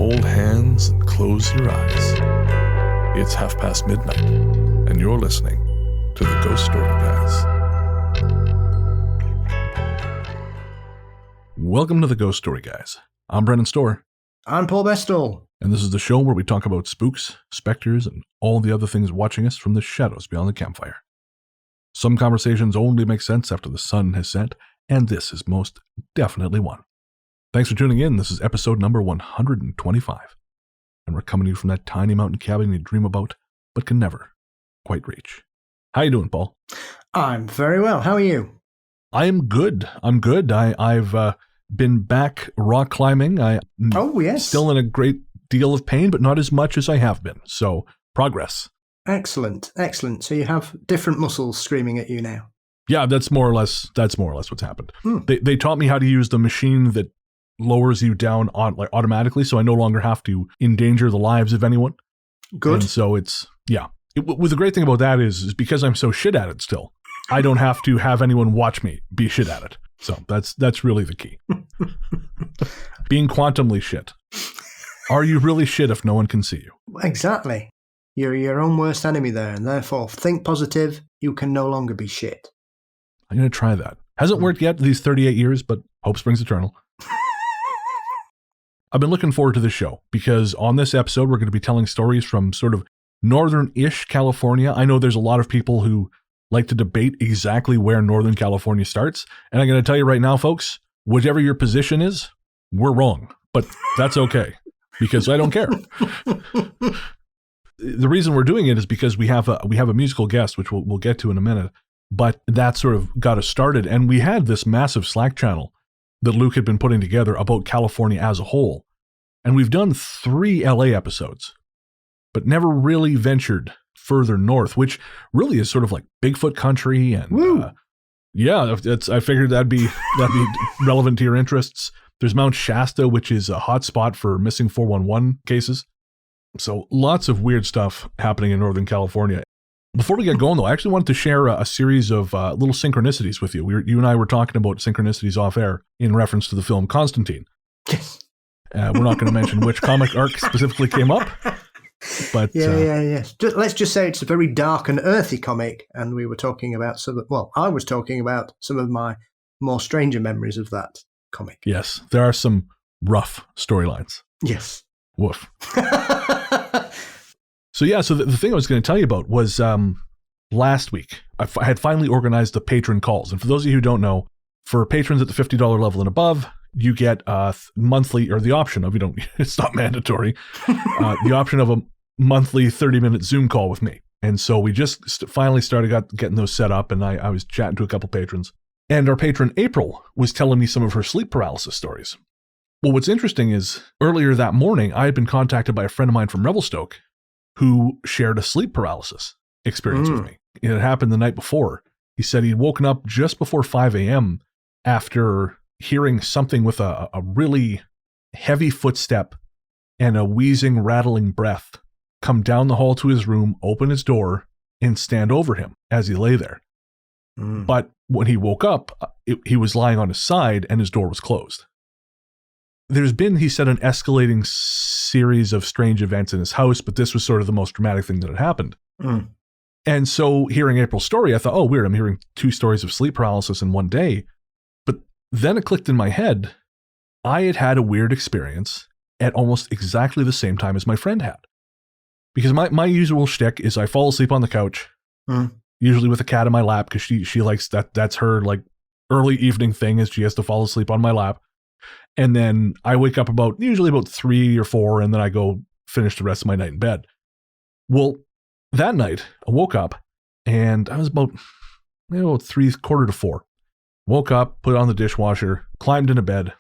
hold hands and close your eyes. It's midnight, and you're listening to the Ghost Story Guys. Welcome to the Ghost Story Guys. I'm Brennan Storr. I'm Paul Bestall. And this is the show where we talk about spooks, specters, and all the other things watching us from the shadows beyond the campfire. Some conversations only make sense after the sun has set, and this is most definitely one. Thanks for tuning in. This is episode number 125. And we're coming to you from that tiny mountain cabin you dream about, but can never quite reach. How you doing, Paul? I'm very well. How are you? I am good. I'm good. I've been back rock climbing. Oh, yes. Still in a great deal of pain, but not as much as I have been. So, progress. Excellent. Excellent. So you have different muscles screaming at you now. Yeah, that's more or less what's happened. They taught me how to use the machine that lowers you down automatically, so I no longer have to endanger the lives of anyone. Good. And so well, the great thing about that is because I'm so shit at it still, I don't have to have anyone watch me be shit at it. So that's really the key. Being quantumly shit. Are you really shit if no one can see you? Exactly. You're your own worst enemy there, and therefore think positive. You can no longer be shit. I'm going to try that. Hasn't worked yet these 38 years, but hope springs eternal. I've been looking forward to this show because on this episode, we're going to be telling stories from sort of northern-ish California. I know there's a lot of people who like to debate exactly where Northern California starts. And I'm going to tell you right now, folks, whatever your position is, we're wrong. But that's okay because I don't care. The reason we're doing it is because we have a musical guest, which we'll get to in a minute. But that sort of got us started. And we had this massive Slack channel that Luke had been putting together about California as a whole. And we've done 3 LA episodes, but never really ventured further north, which really is sort of like Bigfoot country. And I figured that'd be relevant to your interests. There's Mount Shasta, which is a hot spot for missing 411 cases. So lots of weird stuff happening in Northern California. Before we get going, though, I actually wanted to share a series of little synchronicities with you. You and I were talking about synchronicities off air in reference to the film Constantine. Yes. We're not going to mention which comic arc specifically came up. But yeah. Let's just say it's a very dark and earthy comic, and we were talking about I was talking about some of my more stranger memories of that comic. Yes, there are some rough storylines. Yes. Woof. So the thing I was going to tell you about was last week, I had finally organized the patron calls. And for those of you who don't know, for patrons at the $50 level and above, you get monthly, or the option of, it's not mandatory, the option of a monthly 30-minute Zoom call with me. And so we just finally started getting those set up, and I was chatting to a couple patrons. And our patron, April, was telling me some of her sleep paralysis stories. Well, what's interesting is earlier that morning, I had been contacted by a friend of mine from Revelstoke who shared a sleep paralysis experience with me. It had happened the night before. He said he'd woken up just before 5 a.m. after hearing something with a really heavy footstep and a wheezing, rattling breath come down the hall to his room, open his door, and stand over him as he lay there. But when he woke up, he was lying on his side and his door was closed. There's been, he said, an escalating series of strange events in his house, but this was sort of the most dramatic thing that had happened. And so hearing April's story, I thought, oh, weird, I'm hearing 2 stories of sleep paralysis in one day. But then it clicked in my head. I had a weird experience at almost exactly the same time as my friend had. Because my usual shtick is I fall asleep on the couch, usually with a cat in my lap, because she likes that. That's her like early evening thing, is she has to fall asleep on my lap. And then I wake up usually about 3 or 4, and then I go finish the rest of my night in bed. Well, that night I woke up and I was about 3:45 to 4. Woke up, put on the dishwasher, climbed into bed.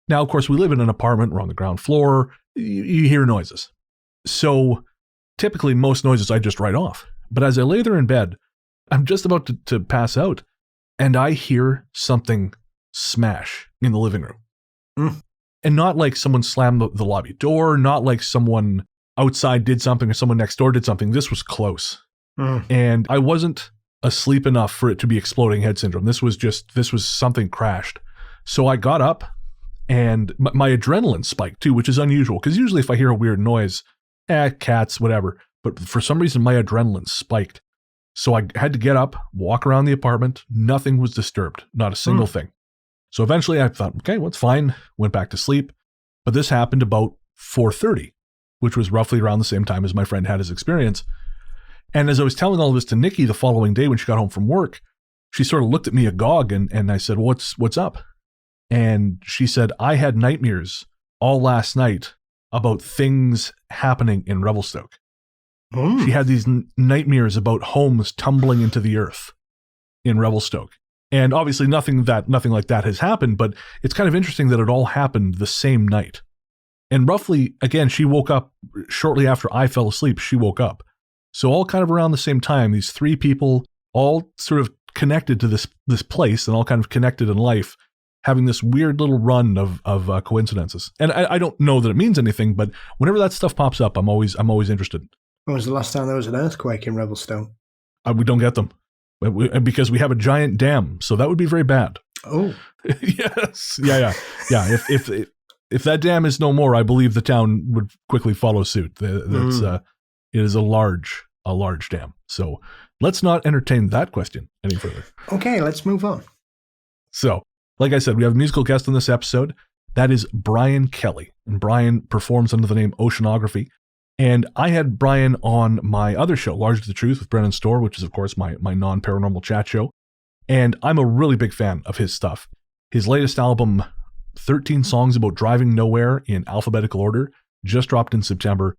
Now, of course, we live in an apartment. We're on the ground floor. You hear noises. So typically most noises I just write off. But as I lay there in bed, I'm just about to pass out, and I hear something smash in the living room. And not like someone slammed the lobby door, not like someone outside did something or someone next door did something. This was close. And I wasn't asleep enough for it to be exploding head syndrome. This was something crashed. So I got up And my adrenaline spiked too, which is unusual because usually if I hear a weird noise, cats, whatever. But for some reason, my adrenaline spiked. So I had to get up, walk around the apartment. Nothing was disturbed, not a single thing. So eventually I thought, okay, well, it's fine. Went back to sleep. But this happened about 4:30, which was roughly around the same time as my friend had his experience. And as I was telling all of this to Nikki the following day when she got home from work, she sort of looked at me agog and I said, what's up? And she said, I had nightmares all last night about things happening in Revelstoke. She had these nightmares about homes tumbling into the earth in Revelstoke. And obviously nothing like that has happened, but it's kind of interesting that it all happened the same night. And roughly, again, she woke up shortly after I fell asleep, she woke up. So all kind of around the same time, these three people all sort of connected to this place and all kind of connected in life, having this weird little run of coincidences. And I don't know that it means anything, but whenever that stuff pops up, I'm always interested. When was the last time there was an earthquake in Revelstoke? We don't get them because we have a giant dam, so that would be very bad. Oh, yes, yeah. If that dam is no more, I believe the town would quickly follow suit. It is a large dam. So let's not entertain that question any further. Okay, let's move on. So, like I said, we have a musical guest in this episode. That is Brian Kelly, and Brian performs under the name Oceanography. And I had Brian on my other show, Largely the Truth with Brennan Store, which is, of course, my non-paranormal chat show. And I'm a really big fan of his stuff. His latest album, 13 Songs About Driving Nowhere in Alphabetical Order, just dropped in September.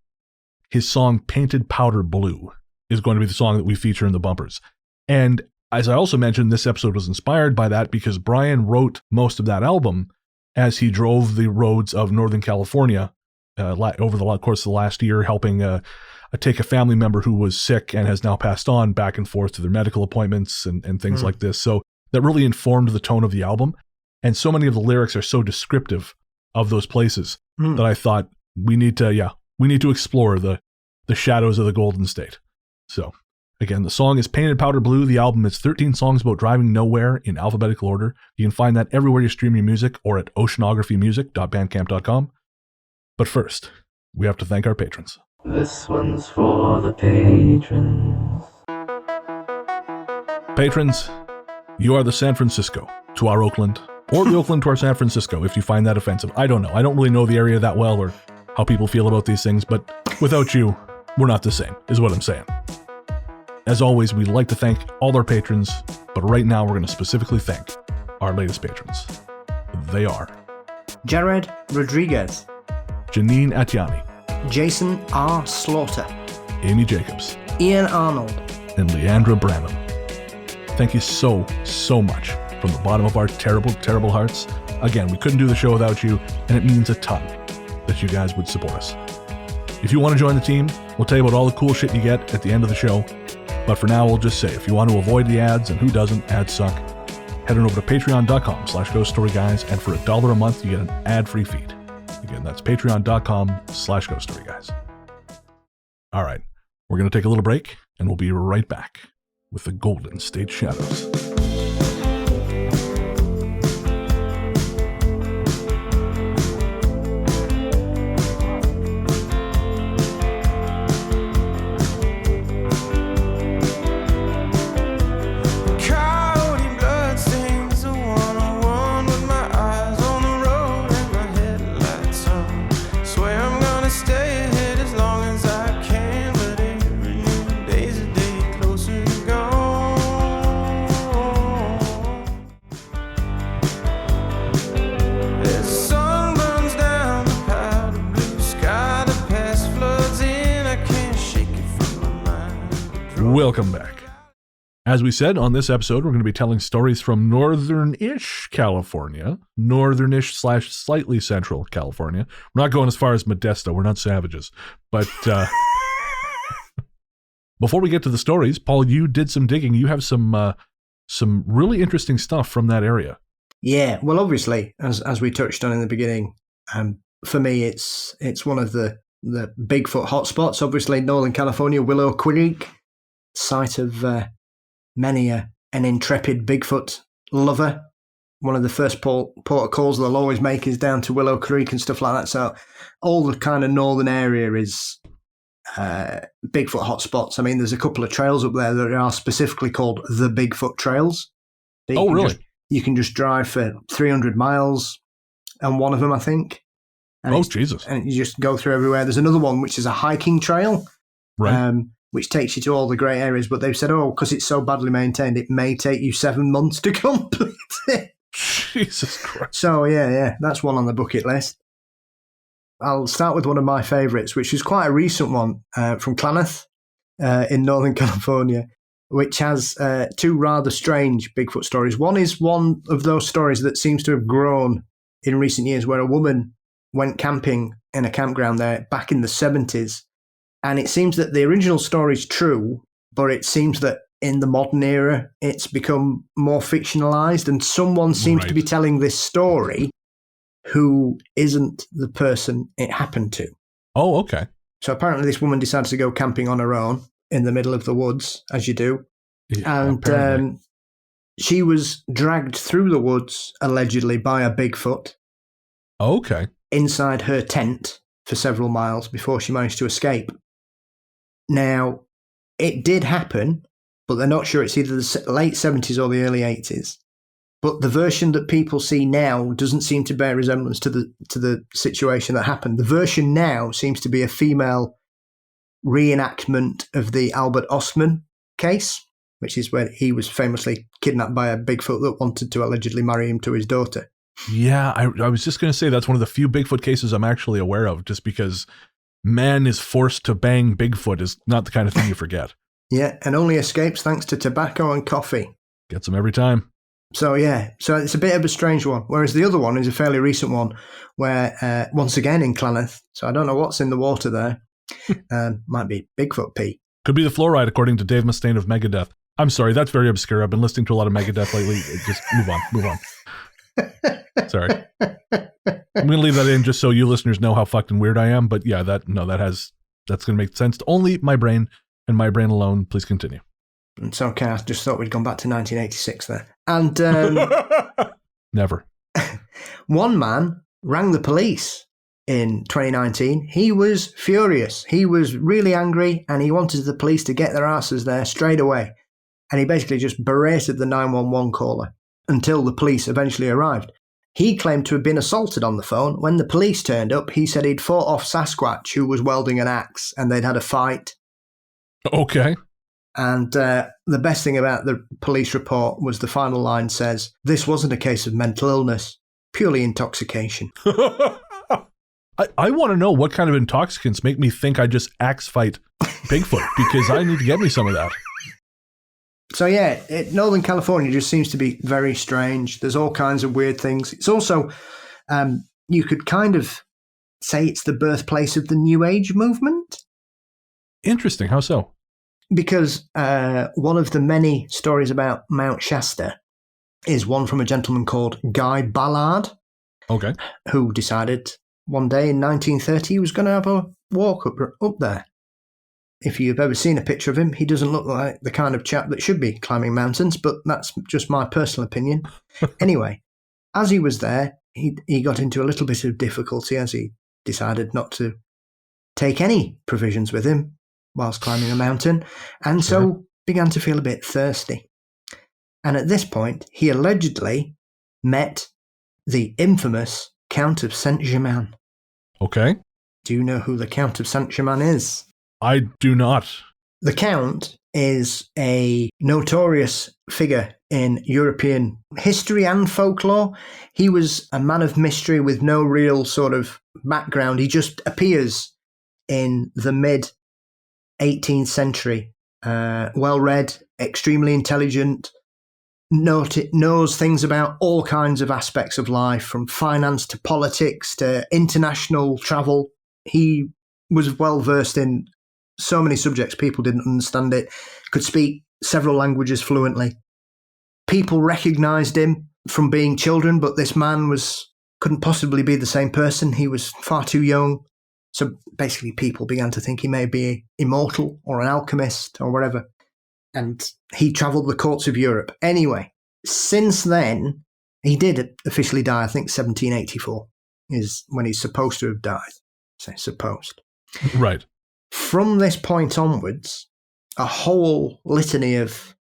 His song, Painted Powder Blue, is going to be the song that we feature in the bumpers. And as I also mentioned, this episode was inspired by that because Brian wrote most of that album as he drove the roads of Northern California over the course of the last year, helping take a family member who was sick and has now passed on back and forth to their medical appointments and things like this. So that really informed the tone of the album. And so many of the lyrics are so descriptive of those places that I thought we need to explore the shadows of the Golden State. So again, the song is Painted Powder Blue. The album is 13 Songs About Driving Nowhere in Alphabetical Order. You can find that everywhere you stream your music or at oceanographymusic.bandcamp.com. But first, we have to thank our patrons. This one's for the patrons. Patrons, you are the San Francisco to our Oakland, or the Oakland to our San Francisco, if you find that offensive. I don't know. I don't really know the area that well or how people feel about these things, but without you, we're not the same, is what I'm saying. As always, we'd like to thank all our patrons, but right now we're going to specifically thank our latest patrons. They are Jared Rodriguez, Janine Atiani, Jason R. Slaughter, Amy Jacobs, Ian Arnold, and Leandra Branham. Thank you so much from the bottom of our terrible, terrible hearts. Again, we couldn't do the show without you, and it means a ton that you guys would support us. If you want to join the team, we'll tell you about all the cool shit you get at the end of the show. But for now, we'll just say, if you want to avoid the ads, and who doesn't, ads suck, head on over to patreon.com/ghoststoryguys, and for $1 a month, you get an ad-free feed. Again, that's patreon.com/ghoststoryguys. All right, we're going to take a little break, and we'll be right back with the Golden State Shadows. Welcome back. As we said, on this episode, we're going to be telling stories from northern-ish California, northern-ish/slightly central California. We're not going as far as Modesto. We're not savages. But before we get to the stories, Paul, you did some digging. You have some really interesting stuff from that area. Yeah, well, obviously, as we touched on in the beginning, for me, it's one of the Bigfoot hotspots. Obviously, Northern California, Willow Creek, site of many an intrepid Bigfoot lover one of the first port of calls they'll always make is down to Willow Creek and stuff like that. So all the kind of northern area is Bigfoot hotspots. I mean, there's a couple of trails up there that are specifically called the Bigfoot trails. Oh, really? You can just drive for 300 miles on one of them, I think. And Jesus. And you just go through everywhere. There's another one which is a hiking trail, right? Which takes you to all the great areas. But they've said, because it's so badly maintained, it may take you 7 months to complete it. Jesus Christ. So, yeah, that's one on the bucket list. I'll start with one of my favourites, which is quite a recent one from Klamath in Northern California, which has two rather strange Bigfoot stories. One is one of those stories that seems to have grown in recent years, where a woman went camping in a campground there back in the 70s. And it seems that the original story is true, but it seems that in the modern era, it's become more fictionalized, and someone seems to be telling this story who isn't the person it happened to. Oh, okay. So apparently this woman decided to go camping on her own in the middle of the woods, as you do. Yeah, and she was dragged through the woods, allegedly, by a Bigfoot. Okay. Inside her tent for several miles before she managed to escape. Now, it did happen, but they're not sure it's either the late 70s or the early 80s. But the version that people see now doesn't seem to bear resemblance to the situation that happened. The version now seems to be a female reenactment of the Albert Ostman case, which is where he was famously kidnapped by a Bigfoot that wanted to allegedly marry him to his daughter. Yeah, I was just going to say that's one of the few Bigfoot cases I'm actually aware of, just because man is forced to bang Bigfoot is not the kind of thing you forget. Yeah, and only escapes thanks to tobacco and coffee. Gets them every time. So, yeah, so it's a bit of a strange one. Whereas the other one is a fairly recent one where, once again in Klamath, so I don't know what's in the water there. Might be Bigfoot pee. Could be the fluoride, according to Dave Mustaine of Megadeth. I'm sorry, that's very obscure. I've been listening to a lot of Megadeth lately. Just move on. Sorry. I'm going to leave that in just so you listeners know how fucking weird I am. But yeah, that's going to make sense to only my brain and my brain alone. Please continue. It's okay. I just thought we'd gone back to 1986 there. And never. One man rang the police in 2019. He was furious. He was really angry, and he wanted the police to get their asses there straight away. And he basically just berated the 911 caller until the police eventually arrived. He claimed to have been assaulted on the phone. When the police turned up, he said he'd fought off Sasquatch, who was wielding an axe, and they'd had a fight. Okay. And the best thing about the police report was the final line says, "This wasn't a case of mental illness, purely intoxication." I want to know what kind of intoxicants make me think I just axe fight Bigfoot, because I need to get me some of that. So yeah, Northern California just seems to be very strange. There's all kinds of weird things. It's also, you could kind of say it's the birthplace of the New Age movement. Interesting. How so? Because one of the many stories about Mount Shasta is one from a gentleman called Guy Ballard. Okay. Who decided one day in 1930 he was going to have a walk up there. If you've ever seen a picture of him, he doesn't look like the kind of chap that should be climbing mountains, but that's just my personal opinion. Anyway, as he was there, he got into a little bit of difficulty as he decided not to take any provisions with him whilst climbing a mountain, and so began to feel a bit thirsty. And at this point, he allegedly met the infamous Count of Saint-Germain. Okay. Do you know who the Count of Saint-Germain is? I do not. The Count is a notorious figure in European history and folklore. He was a man of mystery with no real sort of background. He just appears in the mid-18th century. Well-read, extremely intelligent, knows things about all kinds of aspects of life, from finance to politics to international travel. He was well-versed in so many subjects, people didn't understand it, could speak several languages fluently. People recognized him from being children, but this man couldn't possibly be the same person. He was far too young. So basically people began to think he may be immortal or an alchemist or whatever. And he traveled the courts of Europe. Anyway, since then, He did officially die, I think 1784 is when he's supposed to have died. So supposed. Right. From this point onwards, a whole litany of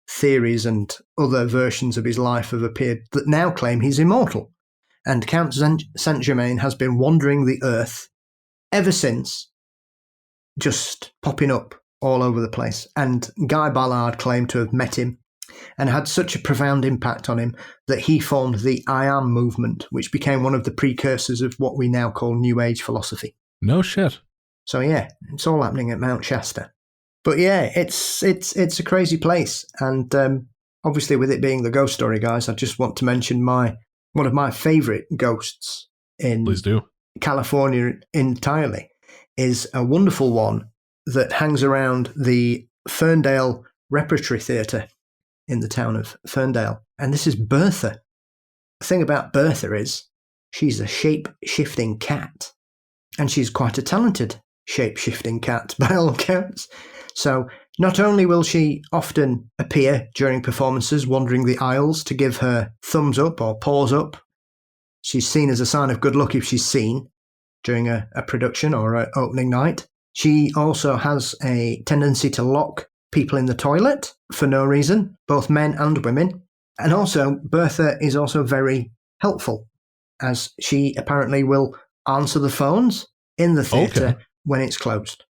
theories and other versions of his life have appeared that now claim he's immortal. And Count Saint-Germain has been wandering the earth ever since, just popping up all over the place. And Guy Ballard claimed to have met him and had such a profound impact on him that he formed the I Am movement, which became one of the precursors of what we now call New Age philosophy. No shit. So yeah, it's all happening at Mount Shasta. But yeah, it's a crazy place. And obviously with it being the ghost story, guys, I just want to mention one of my favourite ghosts in Please do. California entirely is a wonderful one that hangs around the Ferndale Repertory Theatre in the town of Ferndale. And this is Bertha. The thing about Bertha is she's a shape-shifting cat. And she's quite a talented shape-shifting cat by all accounts. So not only will she often appear during performances wandering the aisles to give her thumbs up or paws up, she's seen as a sign of good luck if she's seen during a production or an opening night. She also has a tendency to lock people in the toilet for no reason, both men and women. And also, Bertha is also very helpful, as she apparently will answer the phones in the theatre when it's closed.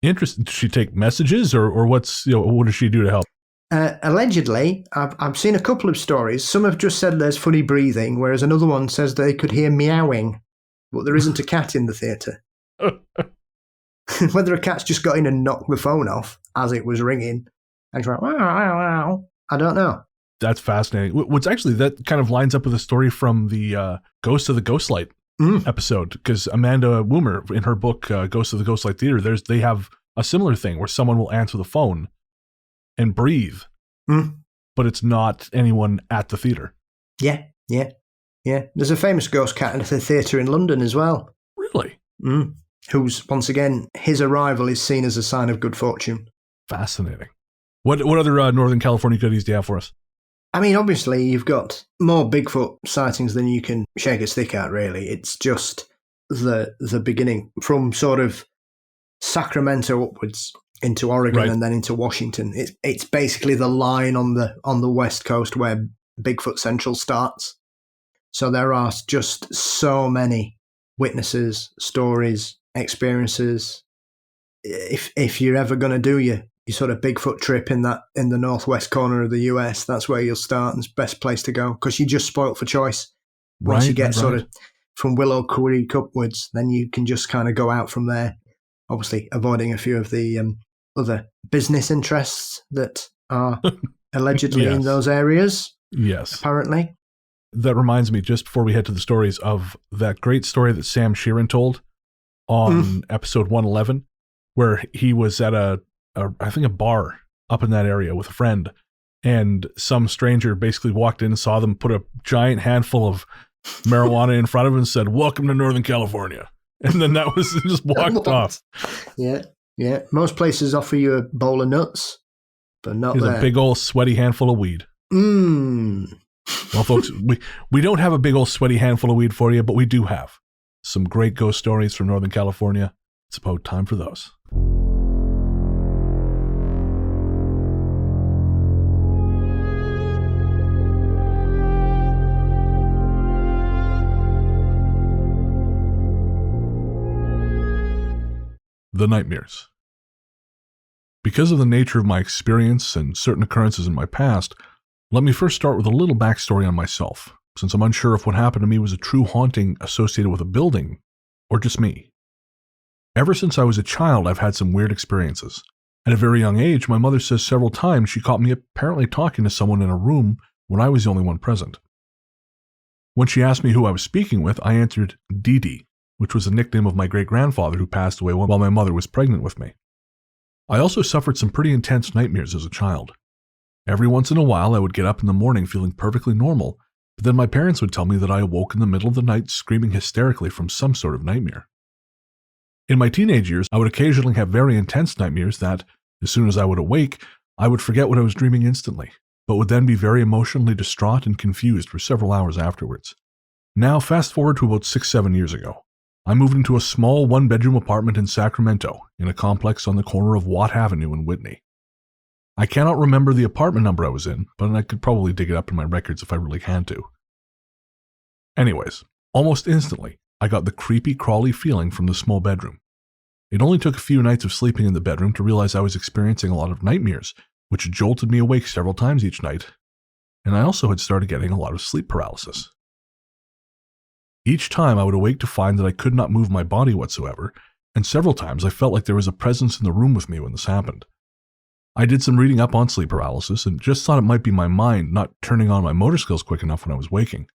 Interesting. Does she take messages or what does she do to help? Allegedly, I've seen a couple of stories. Some have just said there's funny breathing, whereas another one says they could hear meowing, but there isn't a cat in the theatre. Whether a cat's just got in and knocked the phone off as it was ringing and she went, wow, wow, wow, I don't know. That's fascinating. What's actually, that kind of lines up with a story from the Ghost of the Ghostlight episode, because Amanda Woomer, in her book Ghost of the Ghostlight Theater, they have a similar thing where someone will answer the phone and breathe, but it's not anyone at the theater. Yeah. There's a famous ghost cat at the theatre in London as well. Really? Who's, once again, his arrival is seen as a sign of good fortune. Fascinating. What other Northern California goodies do you have for us? I mean, obviously, you've got more Bigfoot sightings than you can shake a stick at, really. It's just the beginning from sort of Sacramento upwards into Oregon and then into Washington. It's basically the line on the West Coast where Bigfoot Central starts. So there are just so many witnesses, stories, experiences. If you're ever going to do your sort of Bigfoot trip in the northwest corner of the US, that's where you'll start, and it's the best place to go because you're just spoilt for choice. Once you get sort of from Willow Creek upwards, then you can just kind of go out from there, obviously avoiding a few of the other business interests that are allegedly in those areas. Yes. Apparently. That reminds me, just before we head to the stories, of that great story that Sam Sheeran told on episode 111, where he was at a bar up in that area with a friend, and some stranger basically walked in and saw them put a giant handful of marijuana in front of him and said, "Welcome to Northern California." And then that was just walked off. Yeah. Most places offer you a bowl of nuts, but not there. A big old sweaty handful of weed. Well, folks, we don't have a big old sweaty handful of weed for you, but we do have some great ghost stories from Northern California. It's about time for those. The nightmares. Because of the nature of my experience and certain occurrences in my past, let me first start with a little backstory on myself, since I'm unsure if what happened to me was a true haunting associated with a building, or just me. Ever since I was a child, I've had some weird experiences. At a very young age, my mother says several times she caught me apparently talking to someone in a room when I was the only one present. When she asked me who I was speaking with, I answered Dee Dee, which was the nickname of my great-grandfather who passed away while my mother was pregnant with me. I also suffered some pretty intense nightmares as a child. Every once in a while, I would get up in the morning feeling perfectly normal, but then my parents would tell me that I awoke in the middle of the night screaming hysterically from some sort of nightmare. In my teenage years, I would occasionally have very intense nightmares that, as soon as I would awake, I would forget what I was dreaming instantly, but would then be very emotionally distraught and confused for several hours afterwards. Now, fast forward to about 6-7 years ago. I moved into a small one-bedroom apartment in Sacramento, in a complex on the corner of Watt Avenue in Whitney. I cannot remember the apartment number I was in, but I could probably dig it up in my records if I really had to. Anyways, almost instantly, I got the creepy, crawly feeling from the small bedroom. It only took a few nights of sleeping in the bedroom to realize I was experiencing a lot of nightmares, which jolted me awake several times each night, and I also had started getting a lot of sleep paralysis. Each time I would awake to find that I could not move my body whatsoever, and several times I felt like there was a presence in the room with me when this happened. I did some reading up on sleep paralysis and just thought it might be my mind not turning on my motor skills quick enough when I was waking.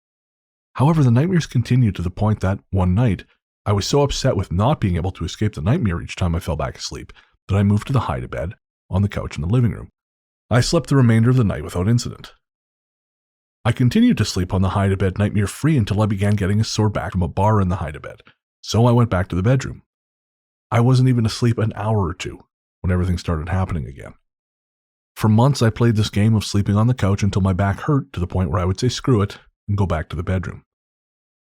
However, the nightmares continued to the point that, one night, I was so upset with not being able to escape the nightmare each time I fell back asleep that I moved to the hide-a-bed on the couch in the living room. I slept the remainder of the night without incident. I continued to sleep on the hide-a-bed nightmare-free until I began getting a sore back from a bar in the hide-a-bed, so I went back to the bedroom. I wasn't even asleep an hour or two when everything started happening again. For months, I played this game of sleeping on the couch until my back hurt to the point where I would say screw it and go back to the bedroom.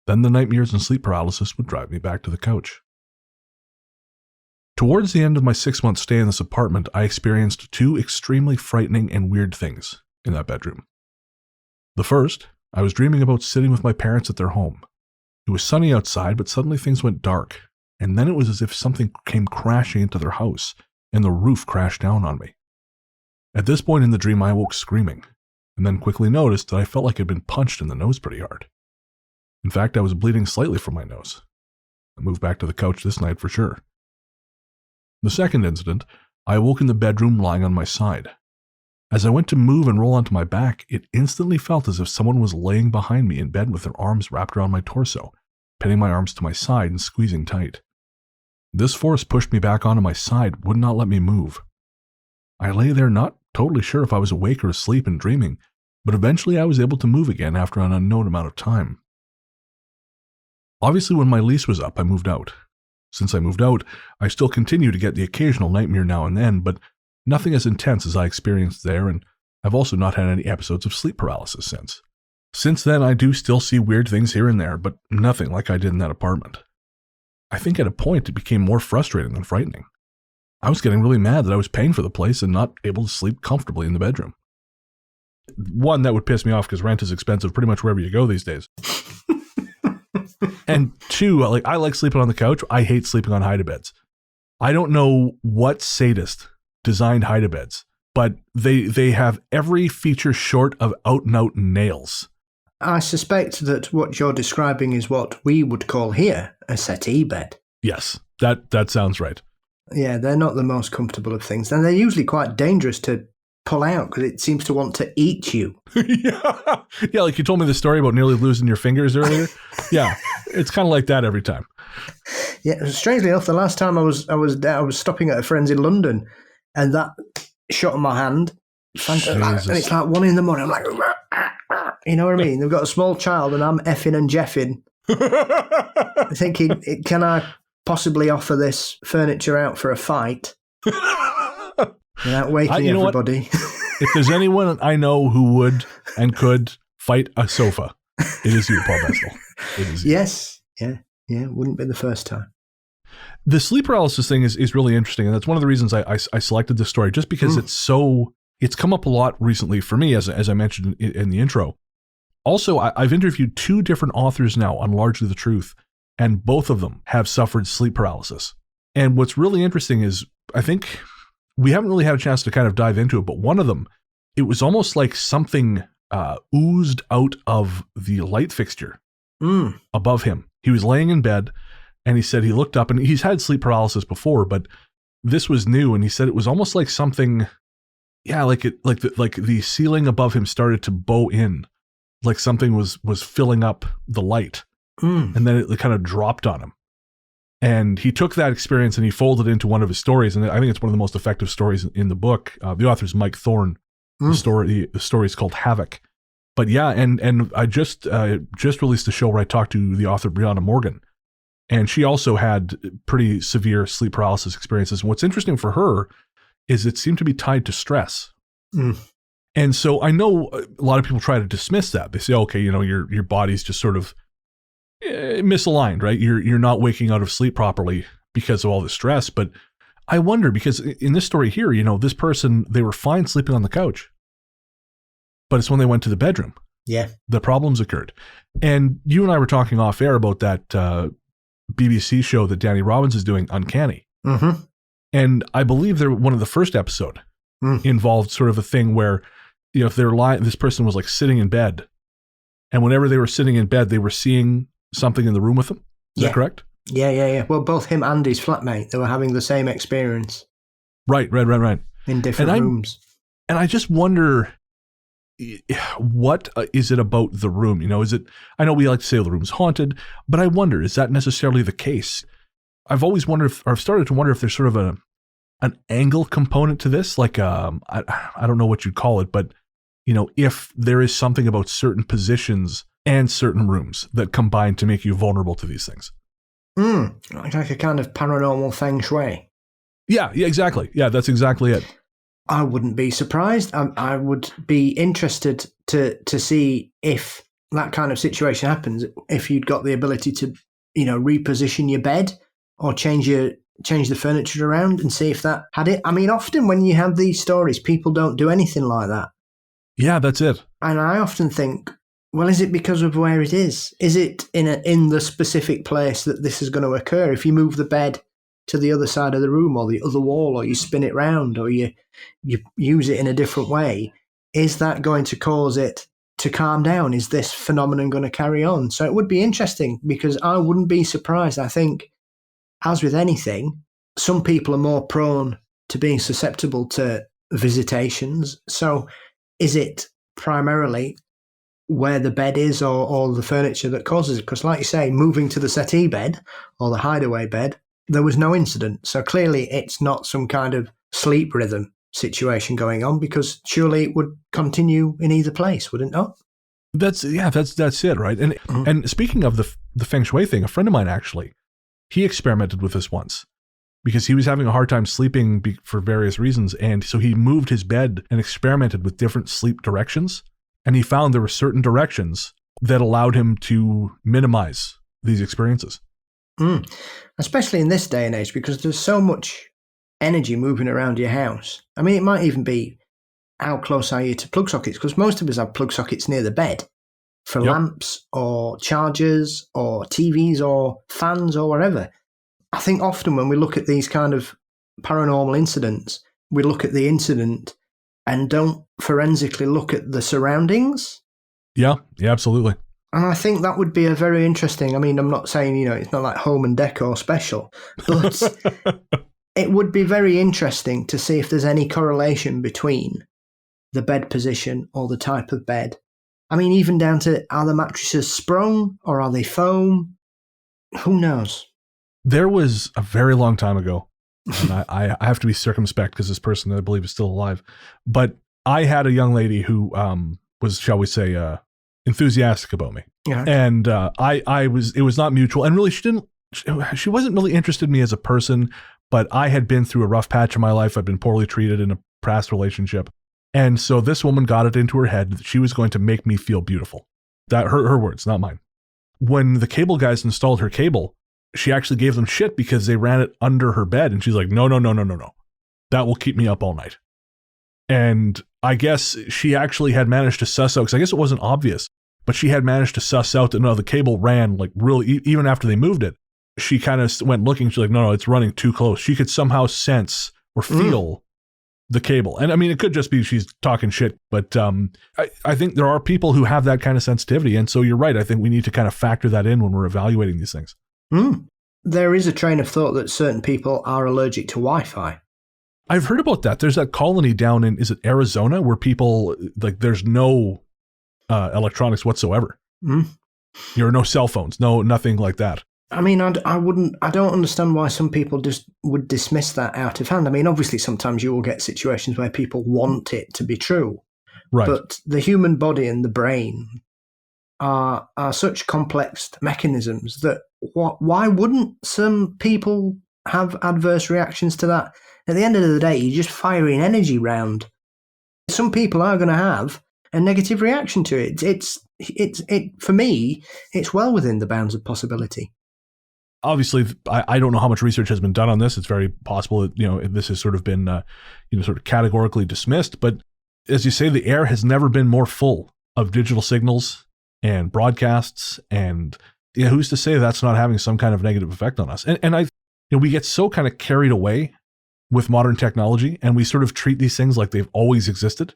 Then the nightmares and sleep paralysis would drive me back to the couch. Towards the end of my 6-month stay in this apartment, I experienced 2 extremely frightening and weird things in that bedroom. The first, I was dreaming about sitting with my parents at their home. It was sunny outside, but suddenly things went dark, and then it was as if something came crashing into their house, and the roof crashed down on me. At this point in the dream, I awoke screaming, and then quickly noticed that I felt like I'd been punched in the nose pretty hard. In fact, I was bleeding slightly from my nose. I moved back to the couch this night for sure. The second incident, I awoke in the bedroom lying on my side. As I went to move and roll onto my back, it instantly felt as if someone was laying behind me in bed with their arms wrapped around my torso, pinning my arms to my side and squeezing tight. This force pushed me back onto my side, would not let me move. I lay there not totally sure if I was awake or asleep and dreaming, but eventually I was able to move again after an unknown amount of time. Obviously, when my lease was up, I moved out. Since I moved out, I still continue to get the occasional nightmare now and then, but nothing as intense as I experienced there, and I've also not had any episodes of sleep paralysis since. Since then, I do still see weird things here and there, but nothing like I did in that apartment. I think at a point it became more frustrating than frightening. I was getting really mad that I was paying for the place and not able to sleep comfortably in the bedroom. One, that would piss me off because rent is expensive pretty much wherever you go these days. And 2, I like sleeping on the couch. I hate sleeping on hide-a-beds. I don't know what sadist designed hide-a-beds, but they have every feature short of out-and-out nails. I suspect that what you're describing is what we would call here a settee bed. Yes, that sounds right. Yeah, they're not the most comfortable of things, and they're usually quite dangerous to pull out because it seems to want to eat you. Yeah, like you told me the story about nearly losing your fingers earlier. Yeah, it's kind of like that every time. Yeah, strangely enough, the last time I was stopping at a friend's in London, and that shot in my hand, and it's like 1 a.m. I'm like, you know what I mean? They've got a small child, and I'm effing and jeffing, thinking, can I possibly offer this furniture out for a fight without waking everybody? If there's anyone I know who would and could fight a sofa, it is you, Paul Bestel. It is you. Yes. Yeah. Wouldn't be the first time. The sleep paralysis thing is really interesting, and that's one of the reasons I selected this story, just because it's come up a lot recently for me, as I mentioned in the intro. Also, I've interviewed 2 different authors now on Largely the Truth, and both of them have suffered sleep paralysis. And what's really interesting is, I think we haven't really had a chance to kind of dive into it, but one of them, it was almost like something oozed out of the light fixture above him. He was laying in bed, and he said he looked up, and he's had sleep paralysis before, but this was new, and he said it was almost like something, like the ceiling above him started to bow in, like something was filling up the light, and then it kind of dropped on him. And he took that experience and he folded it into one of his stories, and I think it's one of the most effective stories in the book. The author's Mike Thorne. The story is called Havoc. But yeah, and I just released a show where I talked to the author Brianna Morgan, and she also had pretty severe sleep paralysis experiences. And what's interesting for her is it seemed to be tied to stress. And so I know a lot of people try to dismiss that. They say, okay, your body's just sort of misaligned, right? You're not waking out of sleep properly because of all the stress. But I wonder, because in this story here, this person, they were fine sleeping on the couch, but it's when they went to the bedroom. Yeah. The problems occurred. And you and I were talking off air about that BBC show that Danny Robbins is doing, Uncanny. Mm-hmm. And I believe one of the first episode involved sort of a thing where, if they're lying, this person was like sitting in bed, and whenever they were sitting in bed, they were seeing something in the room with them. Is that correct? Yeah. Well, both him and his flatmate, they were having the same experience. Right. In different rooms. And I just wonder, what is it about the room? Is it, I know we like to say the room's haunted, but I wonder, is that necessarily the case? I've always wondered, I've started to wonder if there's sort of an angle component to this, like, I don't know what you'd call it, but if there is something about certain positions and certain rooms that combine to make you vulnerable to these things. Like a kind of paranormal feng shui. Yeah, exactly. Yeah, that's exactly it. I wouldn't be surprised. I would be interested to see if that kind of situation happens, if you'd got the ability to, reposition your bed or change the furniture around and see if that had it. I mean, often when you have these stories, people don't do anything like that. Yeah, that's it. And I often think, well, is it because of where it is? Is it in the specific place that this is going to occur? If you move the bed to the other side of the room or the other wall, or you spin it round, or you use it in a different way, is that going to cause it to calm down? Is this phenomenon going to carry on? So it would be interesting, because I wouldn't be surprised. I think, as with anything, some people are more prone to being susceptible to visitations. So is it primarily where the bed is or the furniture that causes it? Because like you say, moving to the settee bed or the hideaway bed, there was no incident. So clearly it's not some kind of sleep rhythm situation going on, because surely it would continue in either place, would it not? That's it, right? And speaking of the feng shui thing, a friend of mine actually, he experimented with this once because he was having a hard time sleeping for various reasons. And so he moved his bed and experimented with different sleep directions. And he found there were certain directions that allowed him to minimize these experiences. Especially in this day and age, because there's so much energy moving around your house. I mean, it might even be how close are you to plug sockets, because most of us have plug sockets near the bed for lamps or chargers or TVs or fans or whatever. I think often when we look at these kind of paranormal incidents, we look at the incident and don't forensically look at the surroundings. Yeah, absolutely. And I think that would be a very interesting, I mean, I'm not saying, it's not like home and decor special, but it would be very interesting to see if there's any correlation between the bed position or the type of bed. I mean, even down to, are the mattresses sprung or are they foam? Who knows? There was a very long time ago, and I have to be circumspect because this person, I believe, is still alive, but I had a young lady who was, shall we say, enthusiastic about me. Yeah. And it was not mutual. And really, she wasn't really interested in me as a person, but I had been through a rough patch in my life. I'd been poorly treated in a past relationship. And so this woman got it into her head that she was going to make me feel beautiful. That her words, not mine. When the cable guys installed her cable, she actually gave them shit because they ran it under her bed. And she's like, no. That will keep me up all night. And I guess she actually had managed to suss out, because I guess it wasn't obvious, but she had managed to suss out that no, the cable ran like really, even after they moved it. She kind of went looking. She's like, no, it's running too close. She could somehow sense or feel the cable. And I mean, it could just be she's talking shit, but I think there are people who have that kind of sensitivity. And so you're right. I think we need to kind of factor that in when we're evaluating these things. There is a train of thought that certain people are allergic to Wi-Fi. I've heard about that. There's that colony down in, is it Arizona, where people, like, there's no electronics whatsoever. There are no cell phones, nothing like that. I mean, I don't understand why some people just would dismiss that out of hand. I mean, obviously sometimes you will get situations where people want it to be true. Right. But the human body and the brain are such complex mechanisms that why wouldn't some people have adverse reactions to that? At the end of the day, you're just firing energy round. Some people are going to have a negative reaction to it. For me, it's well within the bounds of possibility. Obviously, I don't know how much research has been done on this. It's very possible that, this has sort of been, sort of categorically dismissed. But as you say, the air has never been more full of digital signals and broadcasts. And who's to say that's not having some kind of negative effect on us? And we get so kind of carried away with modern technology, and we sort of treat these things like they've always existed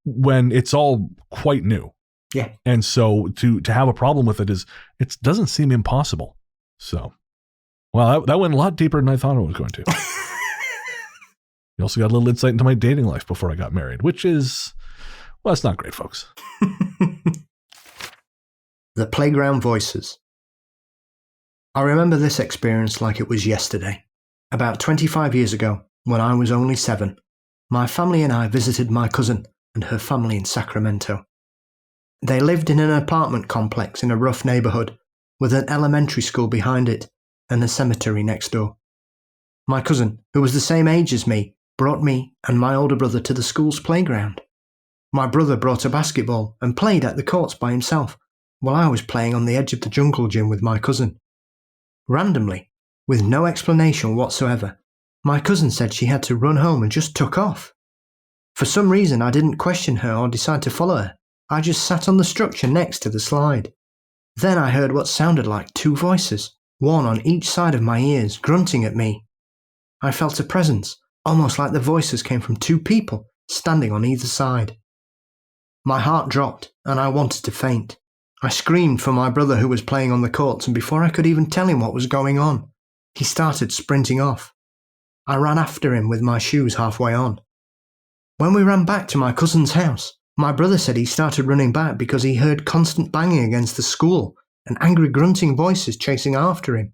when it's all quite new. Yeah. And so to have a problem with it doesn't seem impossible. So, well, that went a lot deeper than I thought it was going to. You also got a little insight into my dating life before I got married, which is, well, it's not great, folks. The playground voices. I remember this experience like it was yesterday. About 25 years ago, when I was only 7, my family and I visited my cousin and her family in Sacramento. They lived in an apartment complex in a rough neighborhood, with an elementary school behind it and a cemetery next door. My cousin, who was the same age as me, brought me and my older brother to the school's playground. My brother brought a basketball and played at the courts by himself, while I was playing on the edge of the jungle gym with my cousin. Randomly, with no explanation whatsoever, my cousin said she had to run home and just took off. For some reason, I didn't question her or decide to follow her. I just sat on the structure next to the slide. Then I heard what sounded like 2 voices, one on each side of my ears, grunting at me. I felt a presence, almost like the voices came from 2 people, standing on either side. My heart dropped, and I wanted to faint. I screamed for my brother who was playing on the courts, and before I could even tell him what was going on, he started sprinting off. I ran after him with my shoes halfway on. When we ran back to my cousin's house, my brother said he started running back because he heard constant banging against the school and angry grunting voices chasing after him.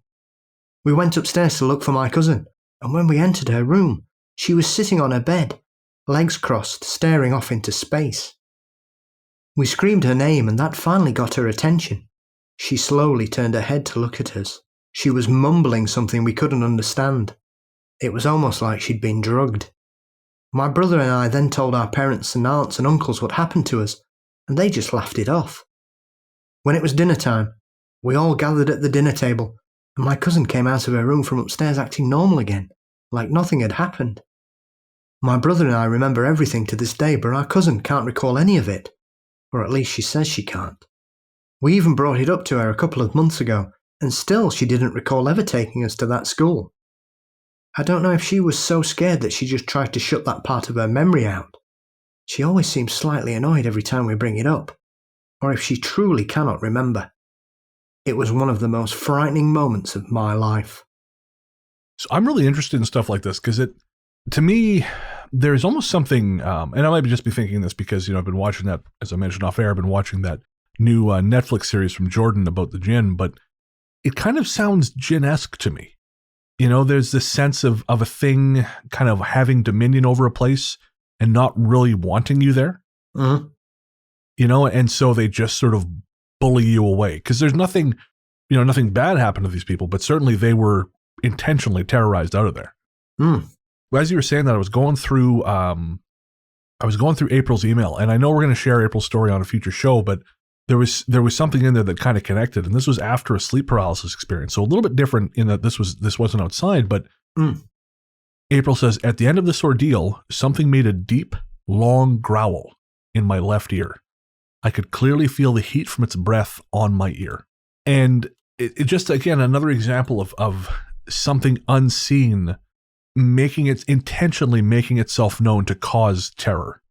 We went upstairs to look for my cousin, and when we entered her room, she was sitting on her bed, legs crossed, staring off into space. We screamed her name, and that finally got her attention. She slowly turned her head to look at us. She was mumbling something we couldn't understand. It was almost like she'd been drugged. My brother and I then told our parents and aunts and uncles what happened to us, and they just laughed it off. When it was dinner time, we all gathered at the dinner table, and my cousin came out of her room from upstairs acting normal again, like nothing had happened. My brother and I remember everything to this day, but our cousin can't recall any of it, or at least she says she can't. We even brought it up to her a couple of months ago, and still she didn't recall ever taking us to that school. I don't know if she was so scared that she just tried to shut that part of her memory out. She always seems slightly annoyed every time we bring it up, or if she truly cannot remember. It was one of the most frightening moments of my life. So I'm really interested in stuff like this because to me, there's almost something, and I might just be thinking this because, I've been watching that, as I mentioned off air, I've been watching that new Netflix series from Jordan about the jinn, but it kind of sounds jinn-esque to me. There's this sense of a thing kind of having dominion over a place and not really wanting you there. Mm-hmm. And so they just sort of bully you away because there's nothing bad happened to these people, but certainly they were intentionally terrorized out of there. Mm. As you were saying that, I was going through April's email, and I know we're going to share April's story on a future show, but there was something in there that kind of connected, and this was after a sleep paralysis experience. So a little bit different in that this wasn't outside, but April says, at the end of this ordeal, something made a deep, long growl in my left ear. I could clearly feel the heat from its breath on my ear. And it just, again, another example of something unseen intentionally making itself known to cause terror.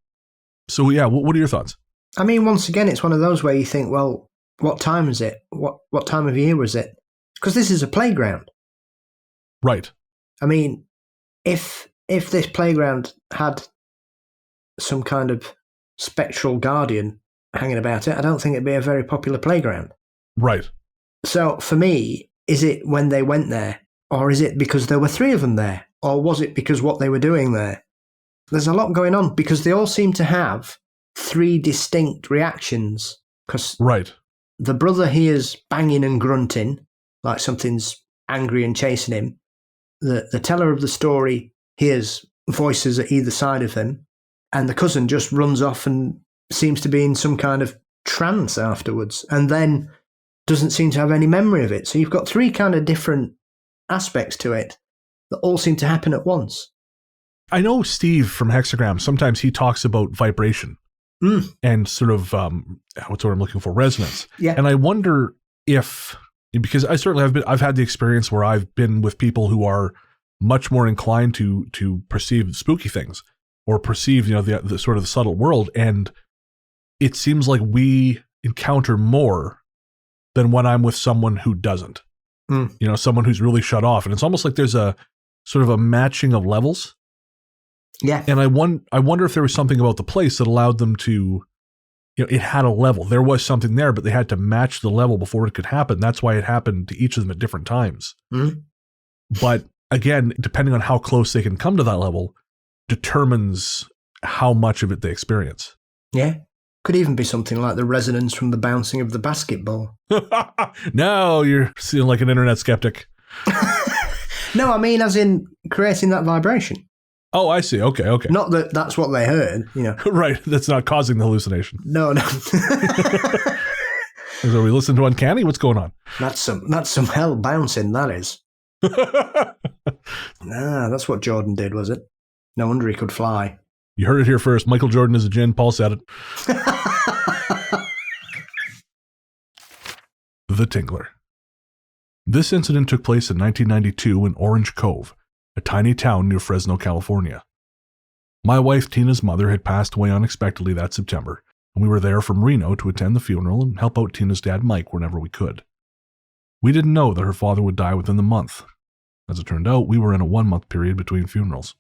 So yeah, what are your thoughts? I mean, once again, it's one of those where you think, well, what time is it? What time of year was it? Because this is a playground. Right. I mean, if this playground had some kind of spectral guardian hanging about it, I don't think it'd be a very popular playground. Right. So for me, is it when they went there? Or is it because there were 3 of them there? Or was it because what they were doing there? There's a lot going on because they all seem to have 3 distinct reactions. Because right. The brother hears banging and grunting, like something's angry and chasing him. The teller of the story hears voices at either side of him. And the cousin just runs off and seems to be in some kind of trance afterwards, and then doesn't seem to have any memory of it. So you've got three kind of different aspects to it that all seem to happen at once. I know Steve from Hexxagram, sometimes he talks about vibration and sort of, what's what I'm looking for, resonance. Yeah. And I wonder if, because I've had the experience where I've been with people who are much more inclined to perceive spooky things or perceive, the sort of the subtle world. And it seems like we encounter more than when I'm with someone who doesn't, someone who's really shut off. And it's almost like there's a sort of a matching of levels. Yeah. And I wonder if there was something about the place that allowed them to, it had a level. There was something there, but they had to match the level before it could happen. That's why it happened to each of them at different times. But again, depending on how close they can come to that level, determines how much of it they experience. Yeah. Could even be something like the resonance from the bouncing of the basketball. No, you're feeling like an internet skeptic. No, I mean as in creating that vibration. Oh, I see. Okay. Not that that's what they heard, Right, that's not causing the hallucination. No. So we listen to Uncanny? What's going on? That's some hell bouncing, that is. That's what Jordan did, was it? No wonder he could fly. You heard it here first. Michael Jordan is a gin. Paul said it. The Tingler. This incident took place in 1992 in Orange Cove, a tiny town near Fresno, California. My wife Tina's mother had passed away unexpectedly that September, and we were there from Reno to attend the funeral and help out Tina's dad Mike whenever we could. We didn't know that her father would die within the month. As it turned out, we were in a 1-month period between funerals.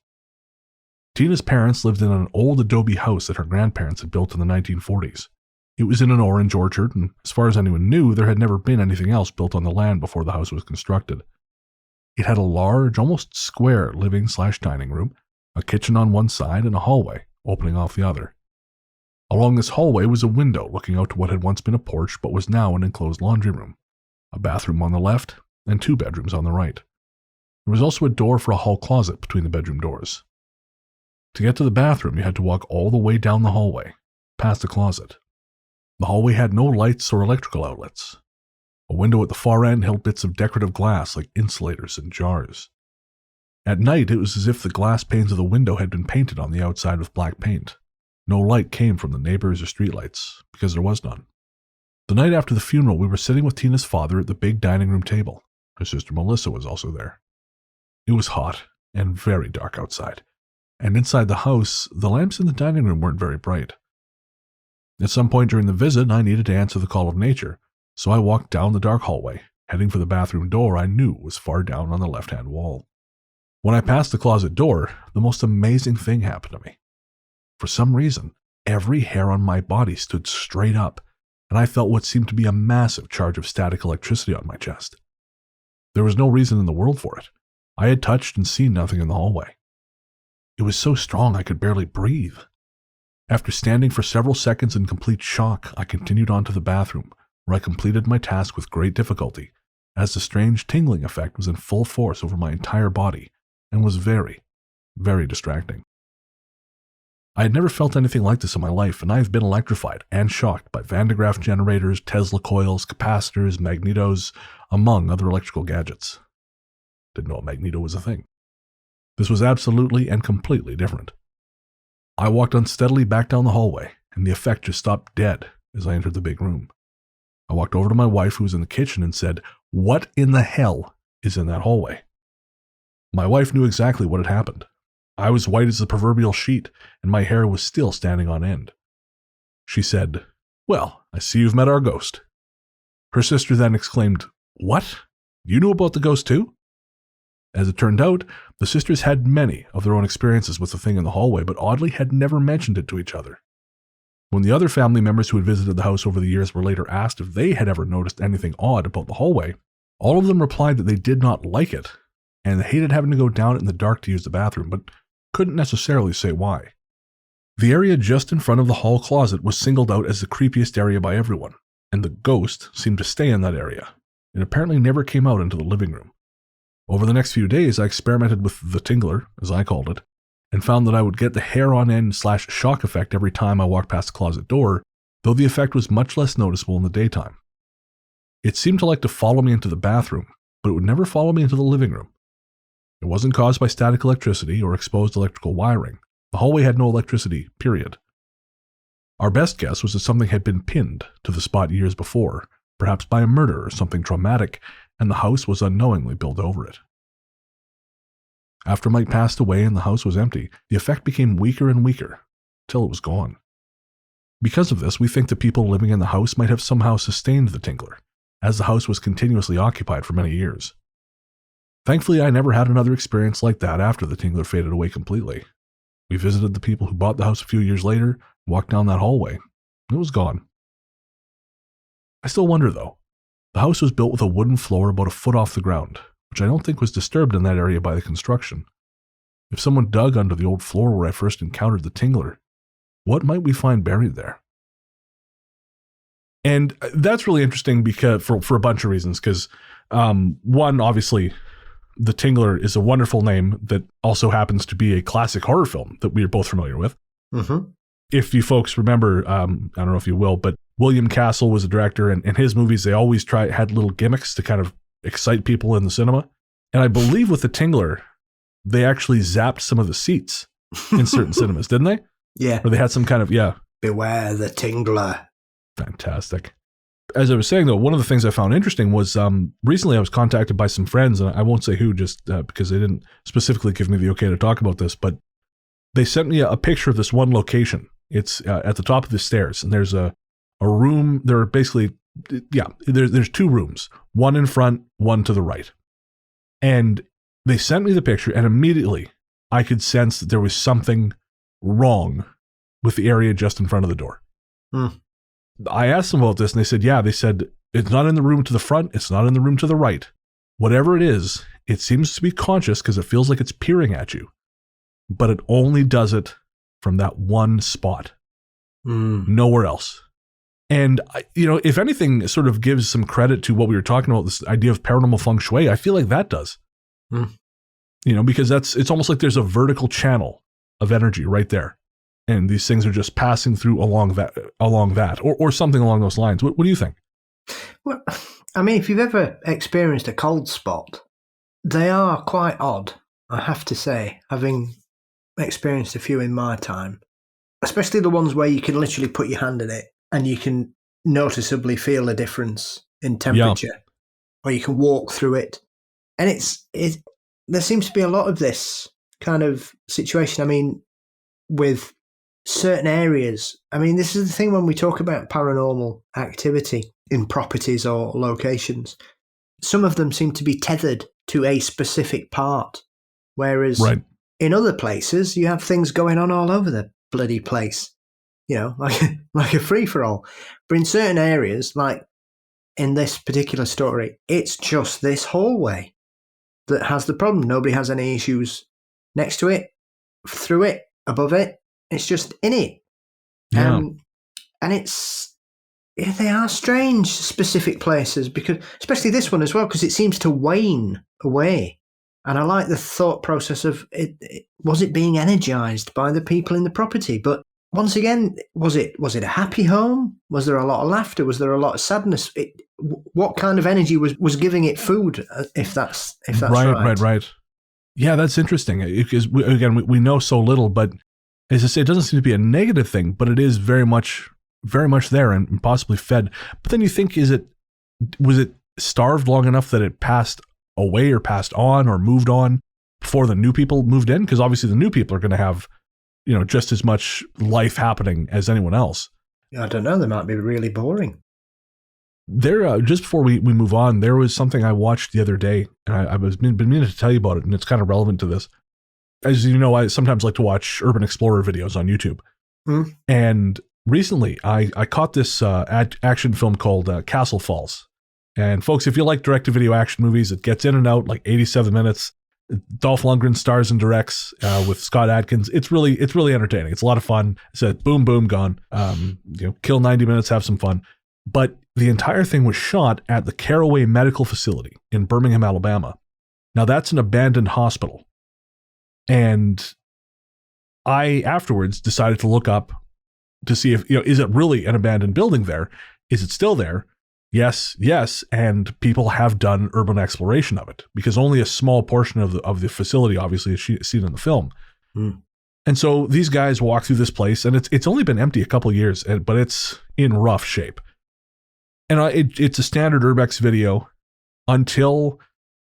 Tina's parents lived in an old adobe house that her grandparents had built in the 1940s. It was in an orange orchard, and as far as anyone knew, there had never been anything else built on the land before the house was constructed. It had a large, almost square living/dining room, a kitchen on one side, and a hallway opening off the other. Along this hallway was a window looking out to what had once been a porch but was now an enclosed laundry room, a bathroom on the left, and 2 bedrooms on the right. There was also a door for a hall closet between the bedroom doors. To get to the bathroom, you had to walk all the way down the hallway, past the closet. The hallway had no lights or electrical outlets. A window at the far end held bits of decorative glass like insulators and jars. At night, it was as if the glass panes of the window had been painted on the outside with black paint. No light came from the neighbors or streetlights, because there was none. The night after the funeral, we were sitting with Tina's father at the big dining room table. Her sister Melissa was also there. It was hot and very dark outside, and inside the house, the lamps in the dining room weren't very bright. At some point during the visit, I needed to answer the call of nature, so I walked down the dark hallway, heading for the bathroom door I knew was far down on the left-hand wall. When I passed the closet door, the most amazing thing happened to me. For some reason, every hair on my body stood straight up, and I felt what seemed to be a massive charge of static electricity on my chest. There was no reason in the world for it. I had touched and seen nothing in the hallway. It was so strong I could barely breathe. After standing for several seconds in complete shock, I continued on to the bathroom, where I completed my task with great difficulty, as the strange tingling effect was in full force over my entire body and was very, very distracting. I had never felt anything like this in my life, and I have been electrified and shocked by Van de Graaff generators, Tesla coils, capacitors, magnetos, among other electrical gadgets. Didn't know a magneto was a thing. This was absolutely and completely different. I walked unsteadily back down the hallway, and the effect just stopped dead as I entered the big room. I walked over to my wife, who was in the kitchen, and said, "What in the hell is in that hallway?" My wife knew exactly what had happened. I was white as the proverbial sheet, and my hair was still standing on end. She said, "Well, I see you've met our ghost." Her sister then exclaimed, "What? You knew about the ghost too?" As it turned out, the sisters had many of their own experiences with the thing in the hallway, but oddly had never mentioned it to each other. When the other family members who had visited the house over the years were later asked if they had ever noticed anything odd about the hallway, all of them replied that they did not like it, and hated having to go down it in the dark to use the bathroom, but couldn't necessarily say why. The area just in front of the hall closet was singled out as the creepiest area by everyone, and the ghost seemed to stay in that area. It apparently never came out into the living room. Over the next few days, I experimented with the Tingler, as I called it, and found that I would get the hair on end / shock effect every time I walked past the closet door, though the effect was much less noticeable in the daytime. It seemed to like to follow me into the bathroom, but it would never follow me into the living room. It wasn't caused by static electricity or exposed electrical wiring. The hallway had no electricity, period. Our best guess was that something had been pinned to the spot years before, perhaps by a murder or something traumatic, and the house was unknowingly built over it. After Mike passed away and the house was empty, the effect became weaker and weaker, till it was gone. Because of this, we think the people living in the house might have somehow sustained the Tingler, as the house was continuously occupied for many years. Thankfully, I never had another experience like that after the Tingler faded away completely. We visited the people who bought the house a few years later, walked down that hallway, and it was gone. I still wonder, though. The house was built with a wooden floor about a foot off the ground, which I don't think was disturbed in that area by the construction. If someone dug under the old floor where I first encountered the Tingler, what might we find buried there? And that's really interesting because for a bunch of reasons. Because one, obviously, the Tingler is a wonderful name that also happens to be a classic horror film that we are both familiar with. Mm-hmm. If you folks remember, I don't know if you will, but William Castle was a director, and in his movies they always had little gimmicks to kind of excite people in the cinema. And I believe with the Tingler, they actually zapped some of the seats in certain cinemas, didn't they? Yeah. Or they had some kind of, Beware the Tingler. Fantastic. As I was saying, though, one of the things I found interesting was recently I was contacted by some friends, and I won't say who just because they didn't specifically give me the okay to talk about this, but they sent me a picture of this one location. It's at the top of the stairs, and there's a room. There are basically, there's two rooms, one in front, one to the right. And they sent me the picture, and immediately I could sense that there was something wrong with the area just in front of the door. I asked them about this, and they said, it's not in the room to the front, it's not in the room to the right. Whatever it is, it seems to be conscious because it feels like it's peering at you. But it only does it from that one spot. Nowhere else. And, if anything sort of gives some credit to what we were talking about, this idea of paranormal feng shui, I feel like that does. Because it's almost like there's a vertical channel of energy right there. And these things are just passing through along that, or something along those lines. What do you think? Well, I mean, if you've ever experienced a cold spot, they are quite odd, I have to say, having experienced a few in my time, especially the ones where you can literally put your hand in it and you can noticeably feel a difference in temperature, or you can walk through it. And there seems to be a lot of this kind of situation. I mean, with certain areas. I mean, this is the thing when we talk about paranormal activity in properties or locations. Some of them seem to be tethered to a specific part, whereas in other places you have things going on all over the bloody place, like a free-for-all. But in certain areas, like in this particular story, it's just this hallway that has the problem. Nobody has any issues next to it, through it, above it. It's just in it. Yeah. And they are strange, specific places, because especially this one as well, because it seems to wane away. And I like the thought process of was it being energized by the people in the property? But once again, was it a happy home? Was there a lot of laughter? Was there a lot of sadness? What kind of energy was giving it food? If that's right. Yeah, that's interesting, because we know so little, but as I say, it doesn't seem to be a negative thing, but it is very much there and possibly fed. But then you think, was it starved long enough that it passed away or passed on or moved on before the new people moved in? Because obviously the new people are going to have, just as much life happening as anyone else. I don't know. They might be really boring. There, just before we move on, there was something I watched the other day, and I was been meaning to tell you about it, and it's kind of relevant to this. As you know, I sometimes like to watch urban explorer videos on YouTube. And recently, I caught this action film called Castle Falls. And folks, if you like direct-to-video action movies, it gets in and out like 87 minutes. Dolph Lundgren stars and directs with Scott Adkins. It's really entertaining. It's a lot of fun. It's a boom, boom, gone. Kill 90 minutes, have some fun. But the entire thing was shot at the Caraway Medical Facility in Birmingham, Alabama. Now, that's an abandoned hospital. And I afterwards decided to look up to see if, is it really an abandoned building there? Is it still there? Yes. And people have done urban exploration of it because only a small portion of the facility, obviously, is seen in the film. Mm. And so these guys walk through this place, and it's only been empty a couple of years, but it's in rough shape. And it's a standard urbex video until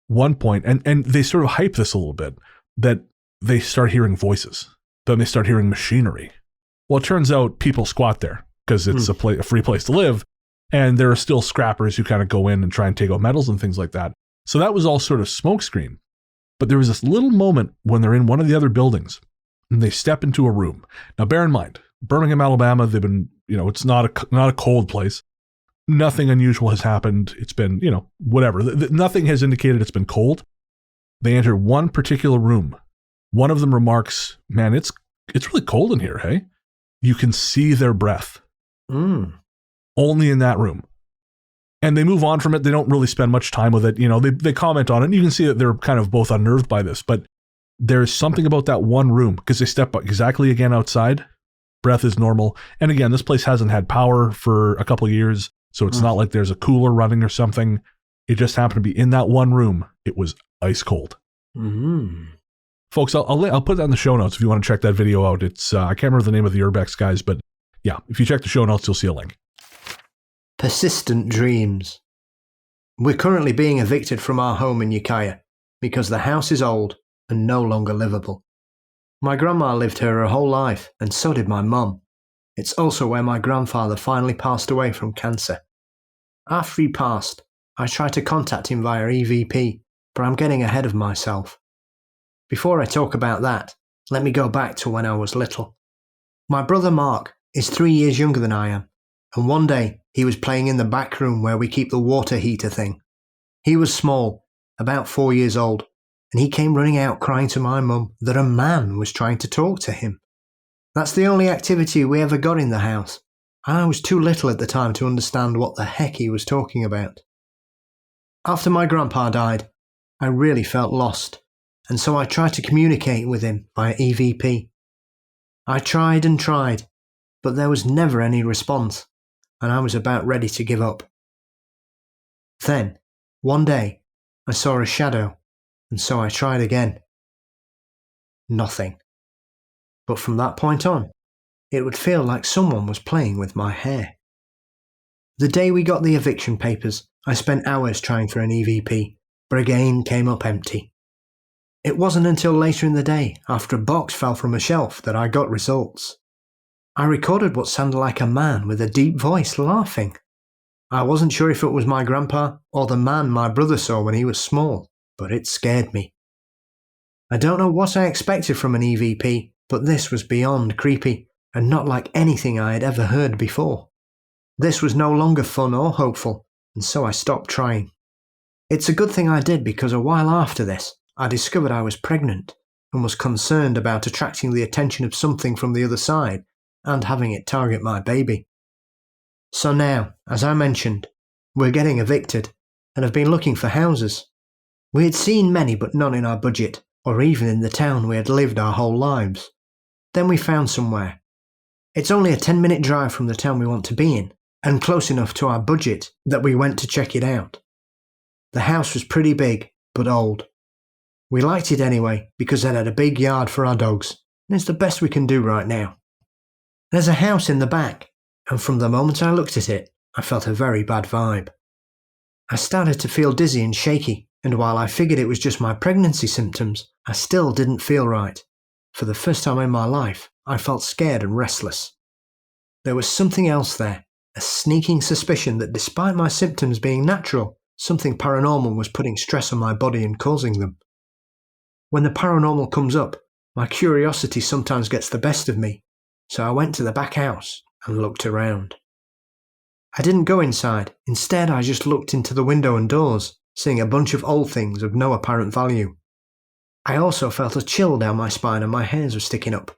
one point, and they sort of hype this a little bit, that they start hearing voices. Then they start hearing machinery. Well, it turns out people squat there because it's a free place to live. And there are still scrappers who kind of go in and try and take out metals and things like that. So that was all sort of smokescreen. But there was this little moment when they're in one of the other buildings and they step into a room. Now, bear in mind, Birmingham, Alabama, they've been, it's not a cold place. Nothing unusual has happened. It's been, whatever. Nothing has indicated it's been cold. They enter one particular room. One of them remarks, "Man, it's really cold in here, hey?" You can see their breath. Only in that room. And they move on from it. They don't really spend much time with it. They comment on it. And you can see that they're kind of both unnerved by this. But there's something about that one room, because they step exactly again outside. Breath is normal. And again, this place hasn't had power for a couple of years. So it's not like there's a cooler running or something. It just happened to be in that one room. It was ice cold. Folks, I'll put that in the show notes if you want to check that video out. It's I can't remember the name of the urbex guys, but yeah, if you check the show notes, you'll see a link. Persistent dreams. We're currently being evicted from our home in Ukiah because the house is old and no longer livable. My grandma lived here her whole life, and so did my mum. It's also where my grandfather finally passed away from cancer. After he passed, I tried to contact him via EVP, but I'm getting ahead of myself. Before I talk about that, let me go back to when I was little. My brother Mark is 3 years younger than I am, and one day he was playing in the back room where we keep the water heater thing. He was small, about 4 years old, and he came running out crying to my mum that a man was trying to talk to him. That's the only activity we ever got in the house, and I was too little at the time to understand what the heck he was talking about. After my grandpa died, I really felt lost, and so I tried to communicate with him via EVP. I tried and tried, but there was never any response, and I was about ready to give up. Then, one day, I saw a shadow, and so I tried again. Nothing. But from that point on, it would feel like someone was playing with my hair. The day we got the eviction papers, I spent hours trying for an EVP, but again came up empty. It wasn't until later in the day, after a box fell from a shelf, that I got results. I recorded what sounded like a man with a deep voice laughing. I wasn't sure if it was my grandpa or the man my brother saw when he was small, but it scared me. I don't know what I expected from an EVP, but this was beyond creepy and not like anything I had ever heard before. This was no longer fun or hopeful, and so I stopped trying. It's a good thing I did, because a while after this, I discovered I was pregnant and was concerned about attracting the attention of something from the other side and having it target my baby. So now, as I mentioned, we're getting evicted and have been looking for houses. We had seen many, but none in our budget, or even in the town we had lived our whole lives. Then we found somewhere. It's only a 10-minute drive from the town we want to be in, and close enough to our budget that we went to check it out. The house was pretty big, but old. We liked it anyway, because it had a big yard for our dogs, and it's the best we can do right now. There's a house in the back, and from the moment I looked at it, I felt a very bad vibe. I started to feel dizzy and shaky, and while I figured it was just my pregnancy symptoms, I still didn't feel right. For the first time in my life, I felt scared and restless. There was something else there, a sneaking suspicion that despite my symptoms being natural, something paranormal was putting stress on my body and causing them. When the paranormal comes up, my curiosity sometimes gets the best of me, so I went to the back house and looked around. I didn't go inside. Instead, I just looked into the window and doors, seeing a bunch of old things of no apparent value. I also felt a chill down my spine and my hairs were sticking up.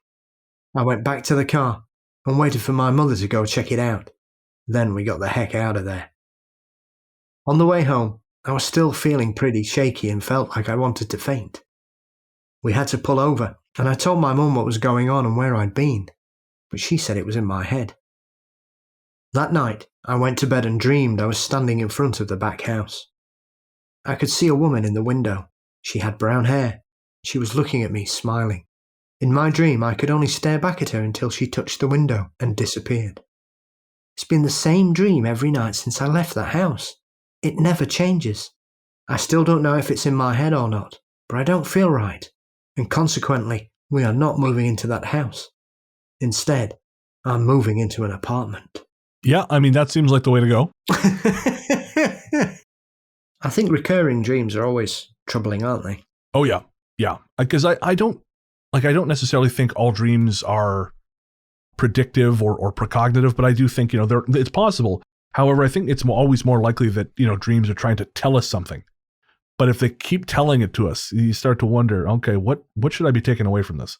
I went back to the car and waited for my mother to go check it out. Then we got the heck out of there. On the way home, I was still feeling pretty shaky and felt like I wanted to faint. We had to pull over And I told my mum what was going on and where I'd been, but she said it was in my head. That night, I went to bed and dreamed I was standing in front of the back house. I could see a woman in the window. She had brown hair. She was looking at me, smiling. In my dream, I could only stare back at her until she touched the window and disappeared. It's been the same dream every night since I left that house. It never changes. I still don't know if it's in my head or not, but I don't feel right. And consequently, we are not moving into that house. Instead, I'm moving into an apartment. Yeah, I mean, that seems like the way to go. I think recurring dreams are always troubling, aren't they? Oh, yeah. Yeah. Because I don't necessarily think all dreams are predictive or precognitive, but I do think, it's possible. However, I think it's always more likely that, dreams are trying to tell us something. But if they keep telling it to us, you start to wonder, okay, what should I be taking away from this?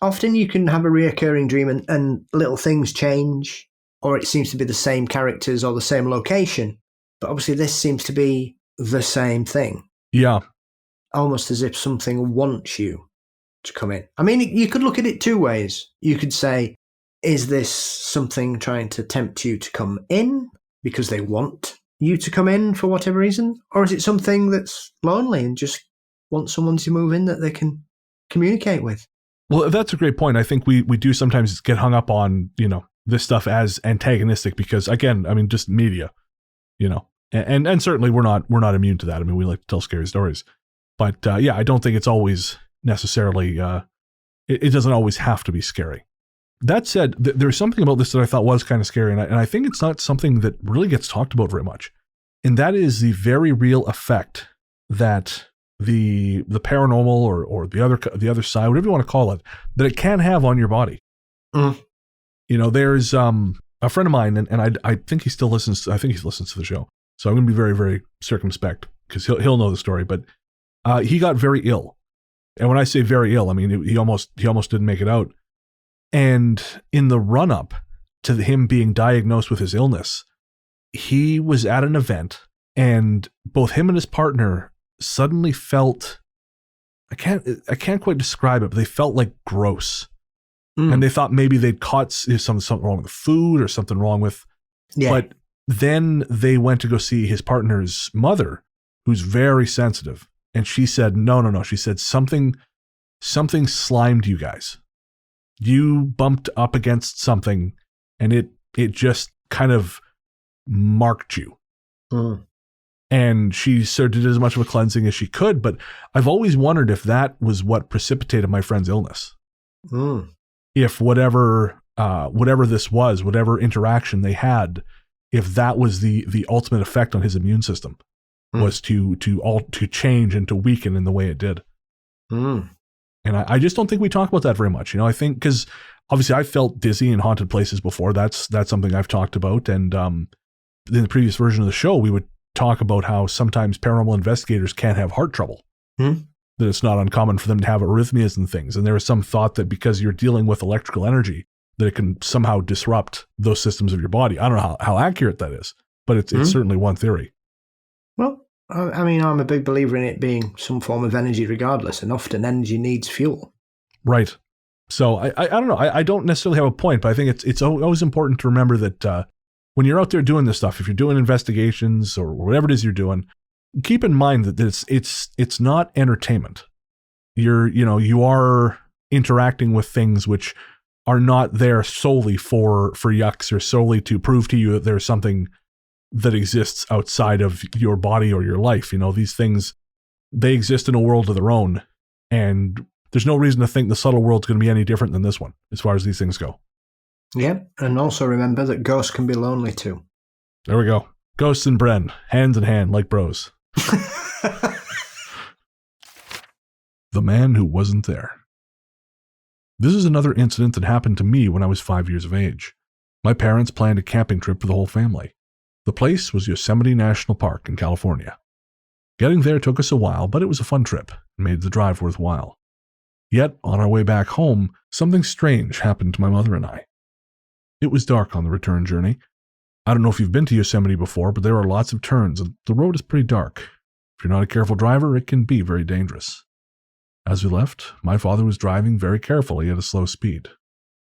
Often you can have a reoccurring dream and little things change, or it seems to be the same characters or the same location. But obviously this seems to be the same thing. Yeah. Almost as if something wants you to come in. I mean, you could look at it two ways. You could say, is this something trying to tempt you to come in because they want you to come in for whatever reason? Or is it something that's lonely and just wants someone to move in that they can communicate with? Well, that's a great point. I think we do sometimes get hung up on, this stuff as antagonistic because, again, I mean, just media, and certainly we're not immune to that. I mean, we like to tell scary stories. But yeah, I don't think it's always necessarily, it doesn't always have to be scary. That said, there's something about this that I thought was kind of scary, and I think it's not something that really gets talked about very much. And that is the very real effect that the paranormal or the other side, whatever you want to call it, that it can have on your body. Mm. There's a friend of mine, and I think he still listens. I think he listens to the show, so I'm going to be very, very circumspect because he'll know the story. But he got very ill, and when I say very ill, I mean he almost didn't make it out. And in the run-up to him being diagnosed with his illness, he was at an event, and both him and his partner suddenly felt, I can't quite describe it, but they felt like gross. Mm. And they thought maybe they'd caught something wrong with the food or something wrong with. Yeah. But then they went to go see his partner's mother, who's very sensitive. And she said, no. She said, something slimed you guys. You bumped up against something and it just kind of marked you. Mm. And she sort of did as much of a cleansing as she could. But I've always wondered if that was what precipitated my friend's illness. Mm. If whatever this was, whatever interaction they had, if that was the ultimate effect on his immune system, was to change and to weaken in the way it did. Mm. And I just don't think we talk about that very much. I think because obviously I felt dizzy in haunted places before. That's something I've talked about. And in the previous version of the show, we would talk about how sometimes paranormal investigators can have heart trouble. Mm. That it's not uncommon for them to have arrhythmias and things. And there is some thought that because you're dealing with electrical energy, that it can somehow disrupt those systems of your body. I don't know how accurate that is, but it's certainly one theory. Well, I mean, I'm a big believer in it being some form of energy regardless, and often energy needs fuel. Right. So I don't know. I don't necessarily have a point, but I think it's always important to remember that when you're out there doing this stuff, if you're doing investigations or whatever it is you're doing, keep in mind that it's not entertainment. You are interacting with things which are not there solely for yucks or solely to prove to you that there's something that exists outside of your body or your life. These things, they exist in a world of their own, and there's no reason to think the subtle world's going to be any different than this one as far as these things go. Yeah, and also remember that ghosts can be lonely too. There we go. Ghosts and Bren, hands in hand like bros. The man who wasn't there. This is another incident that happened to me when I was 5 years of age. My parents planned a camping trip for the whole family. The place was Yosemite National Park in California. Getting there took us a while, but it was a fun trip and made the drive worthwhile. Yet, on our way back home, something strange happened to my mother and I. It was dark on the return journey. I don't know if you've been to Yosemite before, but there are lots of turns and the road is pretty dark. If you're not a careful driver, it can be very dangerous. As we left, my father was driving very carefully at a slow speed.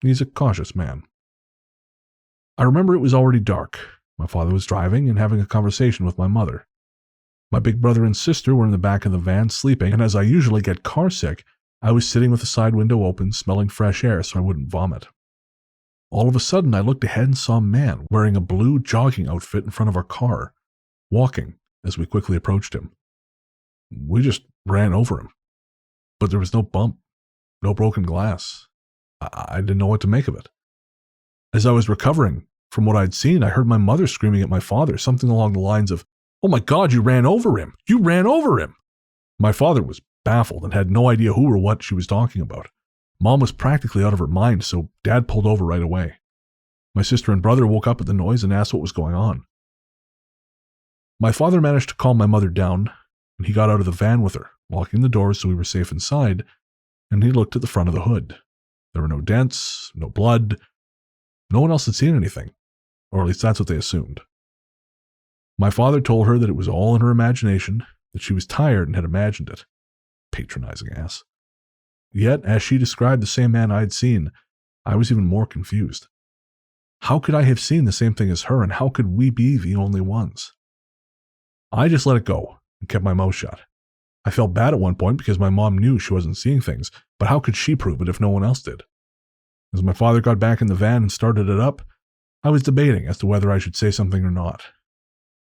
He's a cautious man. I remember it was already dark. My father was driving and having a conversation with my mother. My big brother and sister were in the back of the van sleeping, and as I usually get car sick, I was sitting with the side window open, smelling fresh air so I wouldn't vomit. All of a sudden, I looked ahead and saw a man wearing a blue jogging outfit in front of our car, walking as we quickly approached him. We just ran over him. But there was no bump, no broken glass. I didn't know what to make of it. As I was recovering from what I'd seen, I heard my mother screaming at my father, something along the lines of, "Oh my God, you ran over him! You ran over him!" My father was baffled and had no idea who or what she was talking about. Mom was practically out of her mind, so Dad pulled over right away. My sister and brother woke up at the noise and asked what was going on. My father managed to calm my mother down, and he got out of the van with her, locking the doors so we were safe inside, and he looked at the front of the hood. There were no dents, no blood. No one else had seen anything, or at least that's what they assumed. My father told her that it was all in her imagination, that she was tired and had imagined it. Patronizing ass. Yet, as she described the same man I had seen, I was even more confused. How could I have seen the same thing as her, and how could we be the only ones? I just let it go and kept my mouth shut. I felt bad at one point because my mom knew she wasn't seeing things, but how could she prove it if no one else did? As my father got back in the van and started it up, I was debating as to whether I should say something or not.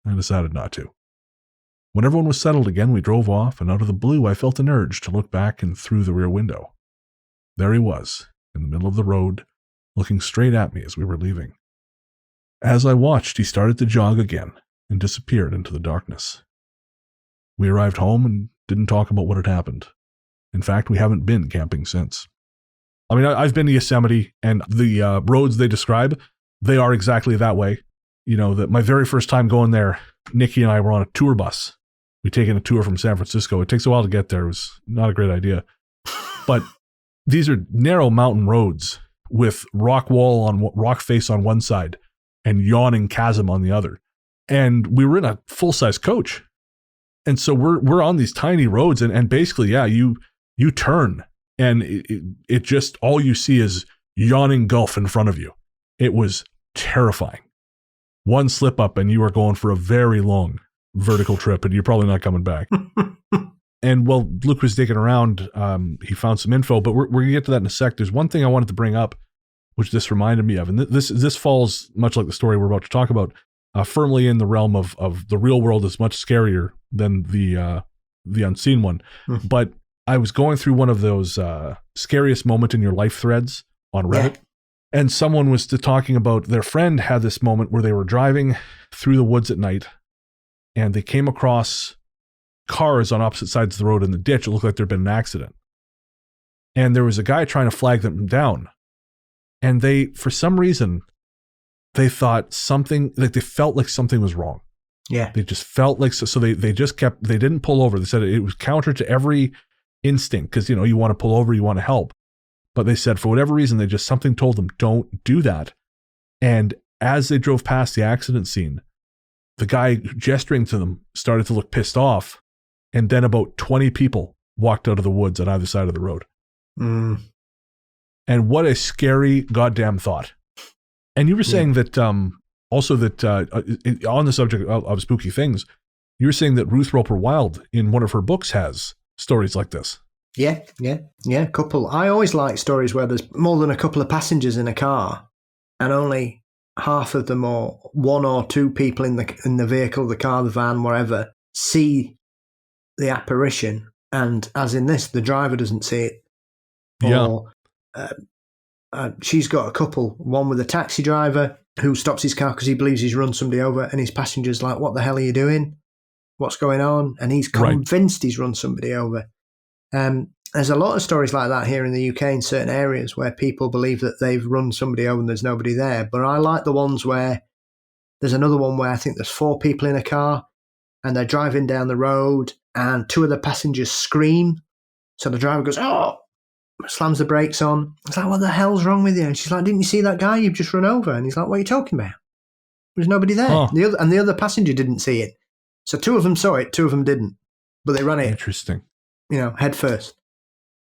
I decided not to. When everyone was settled again, we drove off, and out of the blue I felt an urge to look back and through the rear window. There he was, in the middle of the road, looking straight at me as we were leaving. As I watched, he started to jog again and disappeared into the darkness. We arrived home and didn't talk about what had happened. In fact, we haven't been camping since. I mean, I've been to Yosemite, and the roads they describe, they are exactly that way. You know, that my very first time going there, Nikki and I were on a tour bus. We'd taken a tour from San Francisco. It takes a while to get there. It was not a great idea. But these are narrow mountain roads with rock face on one side and yawning chasm on the other. And we were in a full-size coach. And so we're on these tiny roads, and basically, yeah, you turn, and it just, all you see is yawning gulf in front of you. It was terrifying. One slip up and you are going for a very long vertical trip, and you're probably not coming back. And while Luke was digging around, he found some info, but we're going to get to that in a sec. There's one thing I wanted to bring up, which this reminded me of, and this falls, much like the story we're about to talk about, firmly in the realm of the real world is much scarier than the unseen one. But I was going through one of those scariest moment in your life threads on Reddit. Yeah. And someone was talking about their friend had this moment where they were driving through the woods at night, and they came across cars on opposite sides of the road in the ditch. It looked like there'd been an accident. And there was a guy trying to flag them down. And they, for some reason, they thought something, like they felt like something was wrong. Yeah. They just felt like, so they just kept, they didn't pull over. They said it was counter to every instinct, because, you know, you want to pull over, you want to help. But they said for whatever reason, something told them, don't do that. And as they drove past the accident scene, the guy gesturing to them started to look pissed off. And then about 20 people walked out of the woods on either side of the road. And what a scary goddamn thought. And you were saying that also that on the subject of spooky things, you were saying that Ruth Roper Wilde in one of her books has stories like this. Yeah, couple. I always like stories where there's more than a couple of passengers in a car and only half of them, or one or two people in the vehicle, the car, the van, wherever, see the apparition. And as in this, the driver doesn't see it. Or, she's got a couple, one with a taxi driver who stops his car because he believes he's run somebody over, and his passenger's like, what the hell are you doing? What's going on? And he's convinced he's run somebody over. There's a lot of stories like that here in the UK in certain areas where people believe that they've run somebody over and there's nobody there. But I like the ones where there's another one where I think there's 4 people in a car and they're driving down the road and 2 of the passengers scream. So the driver goes, oh, slams the brakes on. It's like, what the hell's wrong with you? And she's like, didn't you see that guy you've just run over? And he's like, what are you talking about? There's nobody there. Oh. The other passenger didn't see it. So 2 of them saw it, 2 of them didn't. But they ran it. Interesting. Head first.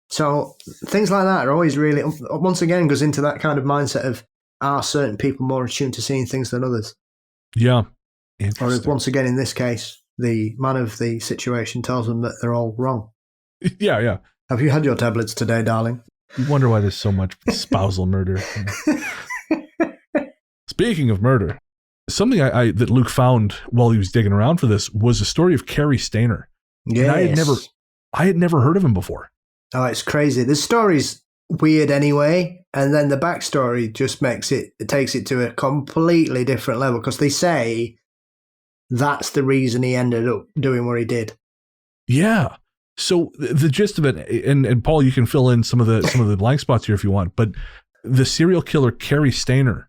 So things like that are always really, once again, goes into that kind of mindset of, are certain people more attuned to seeing things than others? Yeah. Or if, once again, in this case, the man of the situation tells them that they're all wrong. Yeah. Have you had your tablets today, darling? You wonder why there's so much spousal murder. Speaking of murder, something that Luke found while he was digging around for this was a story of Cary Stayner. Yes. And I had never heard of him before. Oh, it's crazy. The story's weird anyway, and then the backstory just takes it to a completely different level, because they say that's the reason he ended up doing what he did. Yeah. So the gist of it, and Paul, you can fill in some of the blank spots here if you want, but the serial killer Cary Stayner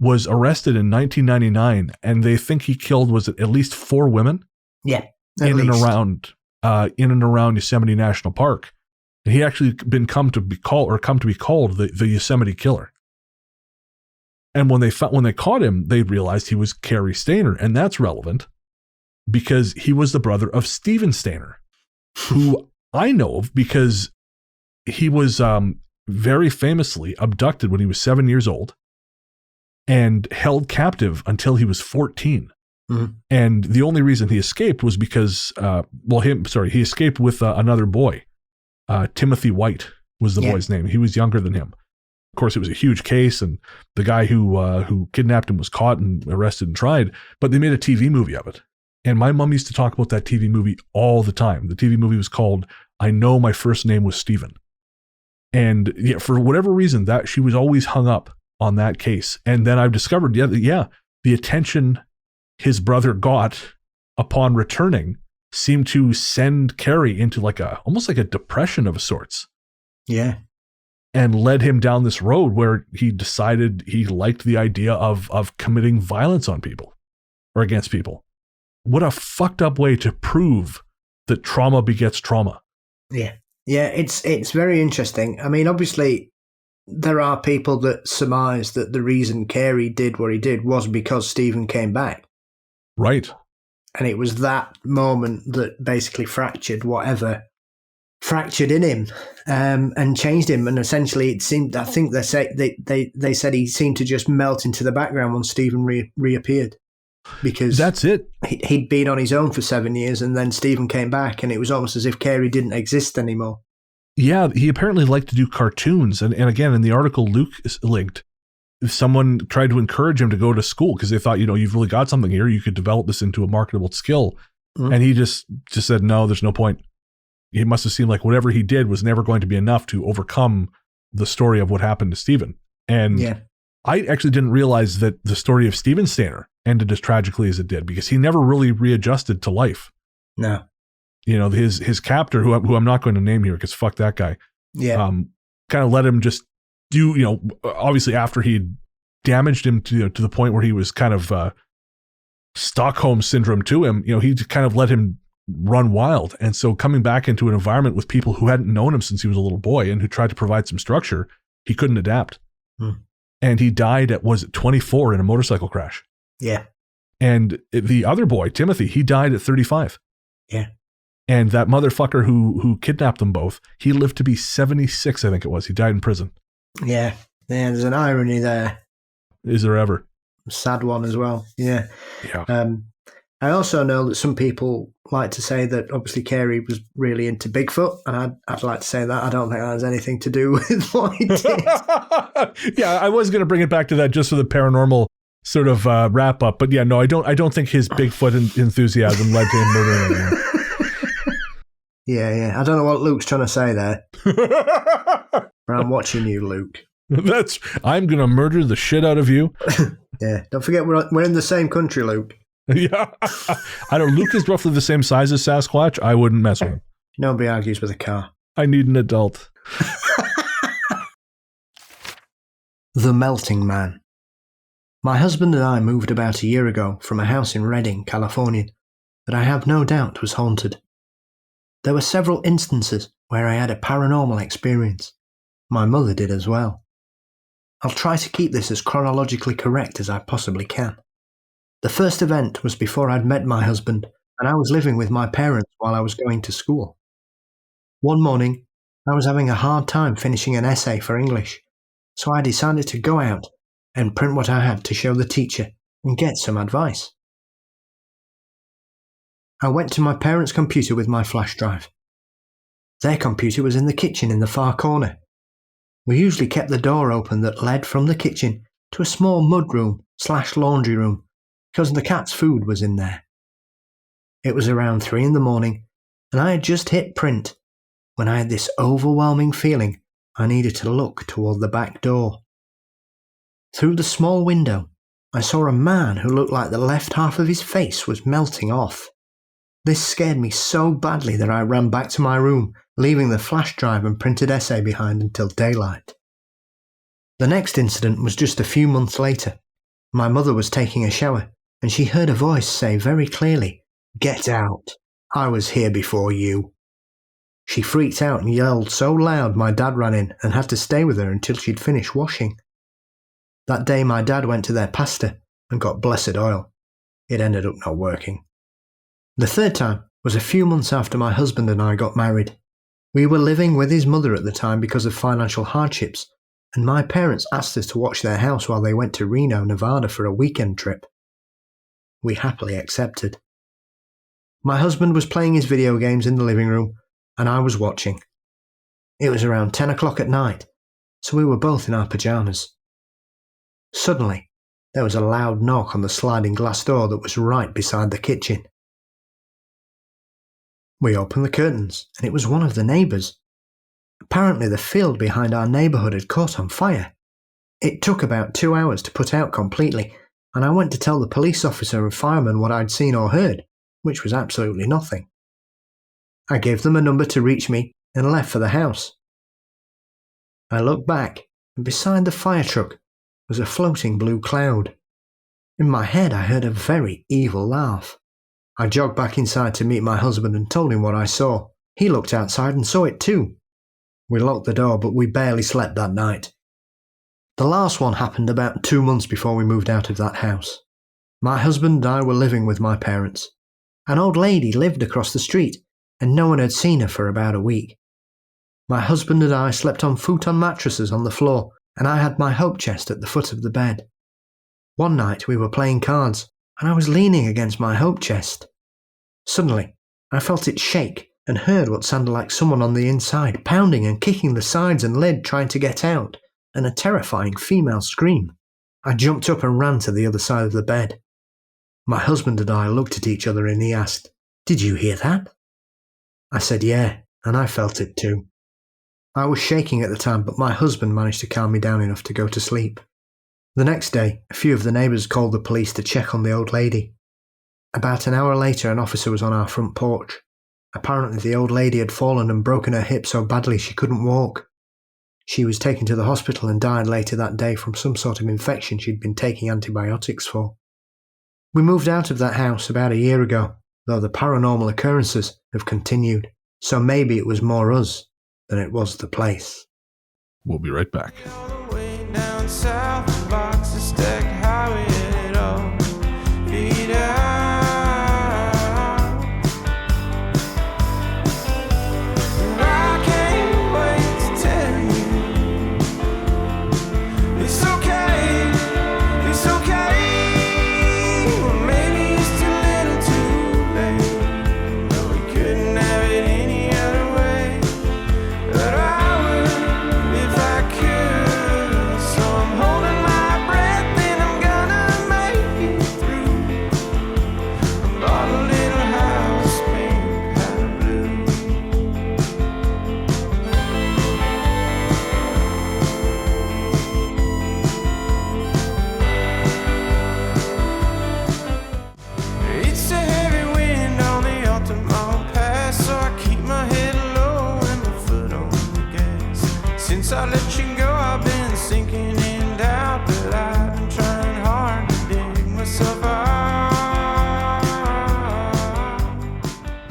was arrested in 1999, and they think he killed, was it at least 4 women? Yeah. In and around Yosemite National Park. And he actually come to be called the Yosemite Killer. And when they caught him, they realized he was Cary Stayner, and that's relevant because he was the brother of Stephen Stayner, who I know of because he was very famously abducted when he was 7 years old and held captive until he was 14. Mm-hmm. And the only reason he escaped was because, he escaped with another boy. Timothy White was the boy's name. He was younger than him. Of course, it was a huge case, and the guy who kidnapped him was caught and arrested and tried, but they made a TV movie of it. And my mom used to talk about that TV movie all the time. The TV movie was called I Know My First Name Was Stephen. And yeah, for whatever reason, that she was always hung up on that case. And then I've discovered, the attention his brother got upon returning seemed to send Cary into almost like a depression of sorts. Yeah. And led him down this road where he decided he liked the idea of committing violence on people or against people. What a fucked up way to prove that trauma begets trauma. Yeah. Yeah, it's very interesting. I mean, obviously, there are people that surmise that the reason Cary did what he did was because Stephen came back. Right. And it was that moment that basically fractured in him and changed him. And essentially, it seemed, I think they said he seemed to just melt into the background when Stephen reappeared. Because that's it. He'd been on his own for 7 years, and then Stephen came back, and it was almost as if Cary didn't exist anymore. Yeah, he apparently liked to do cartoons. And again, in the article Luke linked, someone tried to encourage him to go to school because they thought, you've really got something here. You could develop this into a marketable skill. Mm-hmm. And he just said, no, there's no point. It must have seemed like whatever he did was never going to be enough to overcome the story of what happened to Stephen. And I actually didn't realize that the story of Stephen Stayner ended as tragically as it did because he never really readjusted to life. No. His captor, who I'm not going to name here because fuck that guy. Yeah. Kind of let him just do, obviously after he damaged him to the point where he was kind of Stockholm syndrome to him, he just kind of let him run wild. And so coming back into an environment with people who hadn't known him since he was a little boy and who tried to provide some structure, he couldn't adapt. And he died at, 24 in a motorcycle crash. Yeah. And the other boy, Timothy, he died at 35. Yeah. And that motherfucker who kidnapped them both, he lived to be 76, I think it was. He died in prison. Yeah. Yeah, there's an irony there. Is there ever? Sad one as well. Yeah. Yeah. I also know that some people like to say that obviously Cary was really into Bigfoot, and I'd like to say that I don't think that has anything to do with what he did. Yeah, I was going to bring it back to that just for the paranormal sort of wrap up, but yeah, no, I don't think his Bigfoot enthusiasm led to him murdering anyone. Yeah. I don't know what Luke's trying to say there. But I'm watching you, Luke. I'm going to murder the shit out of you. Yeah, don't forget we're in the same country, Luke. Yeah. I know Luke is roughly the same size as Sasquatch. I wouldn't mess with him. Nobody argues with a car. I need an adult. The Melting Man. My husband and I moved about a year ago from a house in Redding, California, that I have no doubt was haunted. There were several instances where I had a paranormal experience. My mother did as well. I'll try to keep this as chronologically correct as I possibly can. The first event was before I'd met my husband, and I was living with my parents while I was going to school. One morning, I was having a hard time finishing an essay for English, so I decided to go out and print what I had to show the teacher and get some advice. I went to my parents' computer with my flash drive. Their computer was in the kitchen in the far corner. We usually kept the door open that led from the kitchen to a small mudroom/laundry room because the cat's food was in there. It was around 3 a.m, and I had just hit print when I had this overwhelming feeling I needed to look toward the back door. Through the small window, I saw a man who looked like the left half of his face was melting off. This scared me so badly that I ran back to my room, leaving the flash drive and printed essay behind until daylight. The next incident was just a few months later. My mother was taking a shower, and she heard a voice say very clearly, "Get out. I was here before you." She freaked out and yelled so loud my dad ran in and had to stay with her until she'd finished washing. That day my dad went to their pastor and got blessed oil. It ended up not working. The third time was a few months after my husband and I got married. We were living with his mother at the time because of financial hardships, and my parents asked us to watch their house while they went to Reno, Nevada for a weekend trip. We happily accepted. My husband was playing his video games in the living room, and I was watching. It was around 10 o'clock at night, so we were both in our pajamas. Suddenly, there was a loud knock on the sliding glass door that was right beside the kitchen. We opened the curtains, and it was one of the neighbours. Apparently the field behind our neighbourhood had caught on fire. It took about 2 hours to put out completely, and I went to tell the police officer and fireman what I'd seen or heard, which was absolutely nothing. I gave them a number to reach me and left for the house. I looked back, and beside the fire truck was a floating blue cloud. In my head I heard a very evil laugh. I jogged back inside to meet my husband and told him what I saw. He looked outside and saw it too. We locked the door, but we barely slept that night. The last one happened about 2 months before we moved out of that house. My husband and I were living with my parents. An old lady lived across the street, and no one had seen her for about a week. My husband and I slept on futon mattresses on the floor, and I had my hope chest at the foot of the bed. One night we were playing cards, and I was leaning against my hope chest. Suddenly, I felt it shake and heard what sounded like someone on the inside pounding and kicking the sides and lid trying to get out, and a terrifying female scream. I jumped up and ran to the other side of the bed. My husband and I looked at each other and he asked, "Did you hear that?" I said yeah, and I felt it too. I was shaking at the time, but my husband managed to calm me down enough to go to sleep. The next day, a few of the neighbours called the police to check on the old lady. About an hour later, an officer was on our front porch. Apparently the old lady had fallen and broken her hip so badly she couldn't walk. She was taken to the hospital and died later that day from some sort of infection she'd been taking antibiotics for. We moved out of that house about a year ago, though the paranormal occurrences have continued, so maybe it was more us than it was the place. We'll be right back.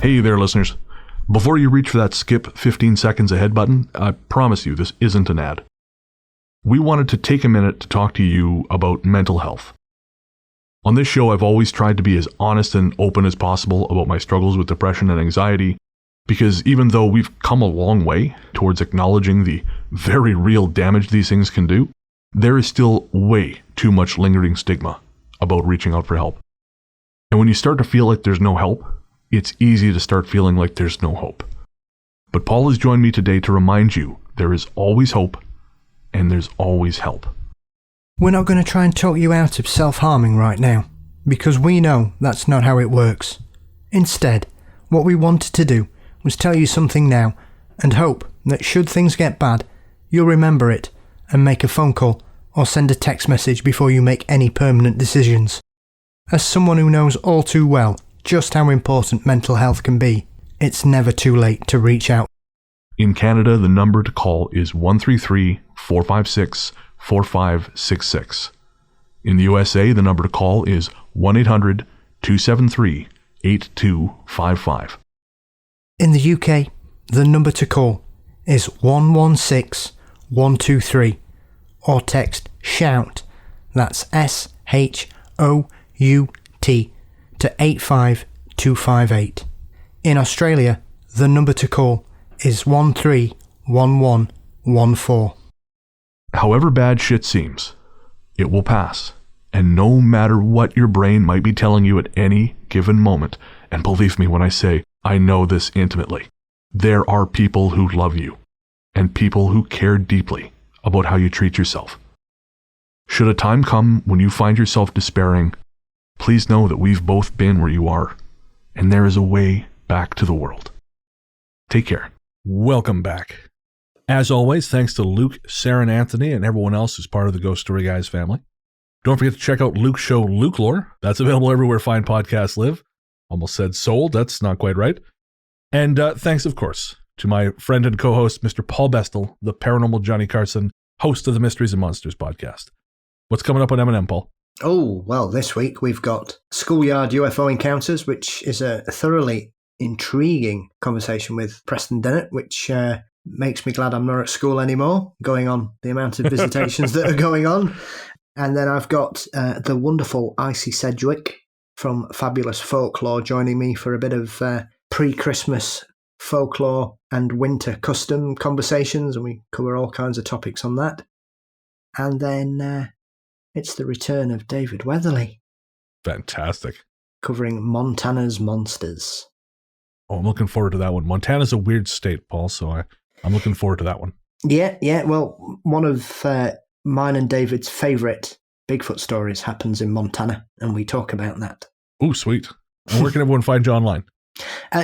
Hey there, listeners. Before you reach for that skip 15 seconds ahead button, I promise you this isn't an ad. We wanted to take a minute to talk to you about mental health. On this show, I've always tried to be as honest and open as possible about my struggles with depression and anxiety, Because even though we've come a long way towards acknowledging the very real damage these things can do, there is still way too much lingering stigma about reaching out for help. And when you start to feel like there's no help, it's easy to start feeling like there's no hope. But Paul has joined me today to remind you there is always hope and there's always help. We're not going to try and talk you out of self-harming right now, because we know that's not how it works. Instead, what we wanted to do was tell you something now and hope that should things get bad, you'll remember it and make a phone call or send a text message before you make any permanent decisions. As someone who knows all too well just how important mental health can be, it's never too late to reach out. In Canada, the number to call is 133-456-4566. In the USA, the number to call is 1-800-273-8255. In the UK, the number to call is 116123 or text SHOUT, that's SHOUT, to 85258. In Australia, the number to call is 131114. However bad shit seems, it will pass. And no matter what your brain might be telling you at any given moment, and believe me when I say I know this intimately, there are people who love you and people who care deeply about how you treat yourself. Should a time come when you find yourself despairing, please know that we've both been where you are, and there is a way back to the world. Take care. Welcome back. As always, thanks to Luke, Sarah, and Anthony, and everyone else who's part of the Ghost Story Guys family. Don't forget to check out Luke's show, Luke Lore. That's available everywhere fine podcasts live. Almost said sold. That's not quite right. And thanks, of course, to my friend and co-host, Mr. Paul Bestel, the paranormal Johnny Carson, host of the Mysteries and Monsters podcast. What's coming up on M&M, Paul? Oh, well, this week we've got Schoolyard UFO Encounters, which is a thoroughly intriguing conversation with Preston Dennett, which makes me glad I'm not at school anymore, going on the amount of visitations that are going on. And then I've got the wonderful Icy Sedgwick from Fabulous Folklore joining me for a bit of pre-Christmas folklore and winter custom conversations, and we cover all kinds of topics on that. And then it's the return of David Weatherly. Fantastic. Covering Montana's monsters. Oh, I'm looking forward to that one. Montana's a weird state, Paul, so I'm looking forward to that one. Yeah. Well, one of mine and David's favourite Bigfoot stories happens in Montana, and we talk about that. Oh, sweet. And where can everyone find you online?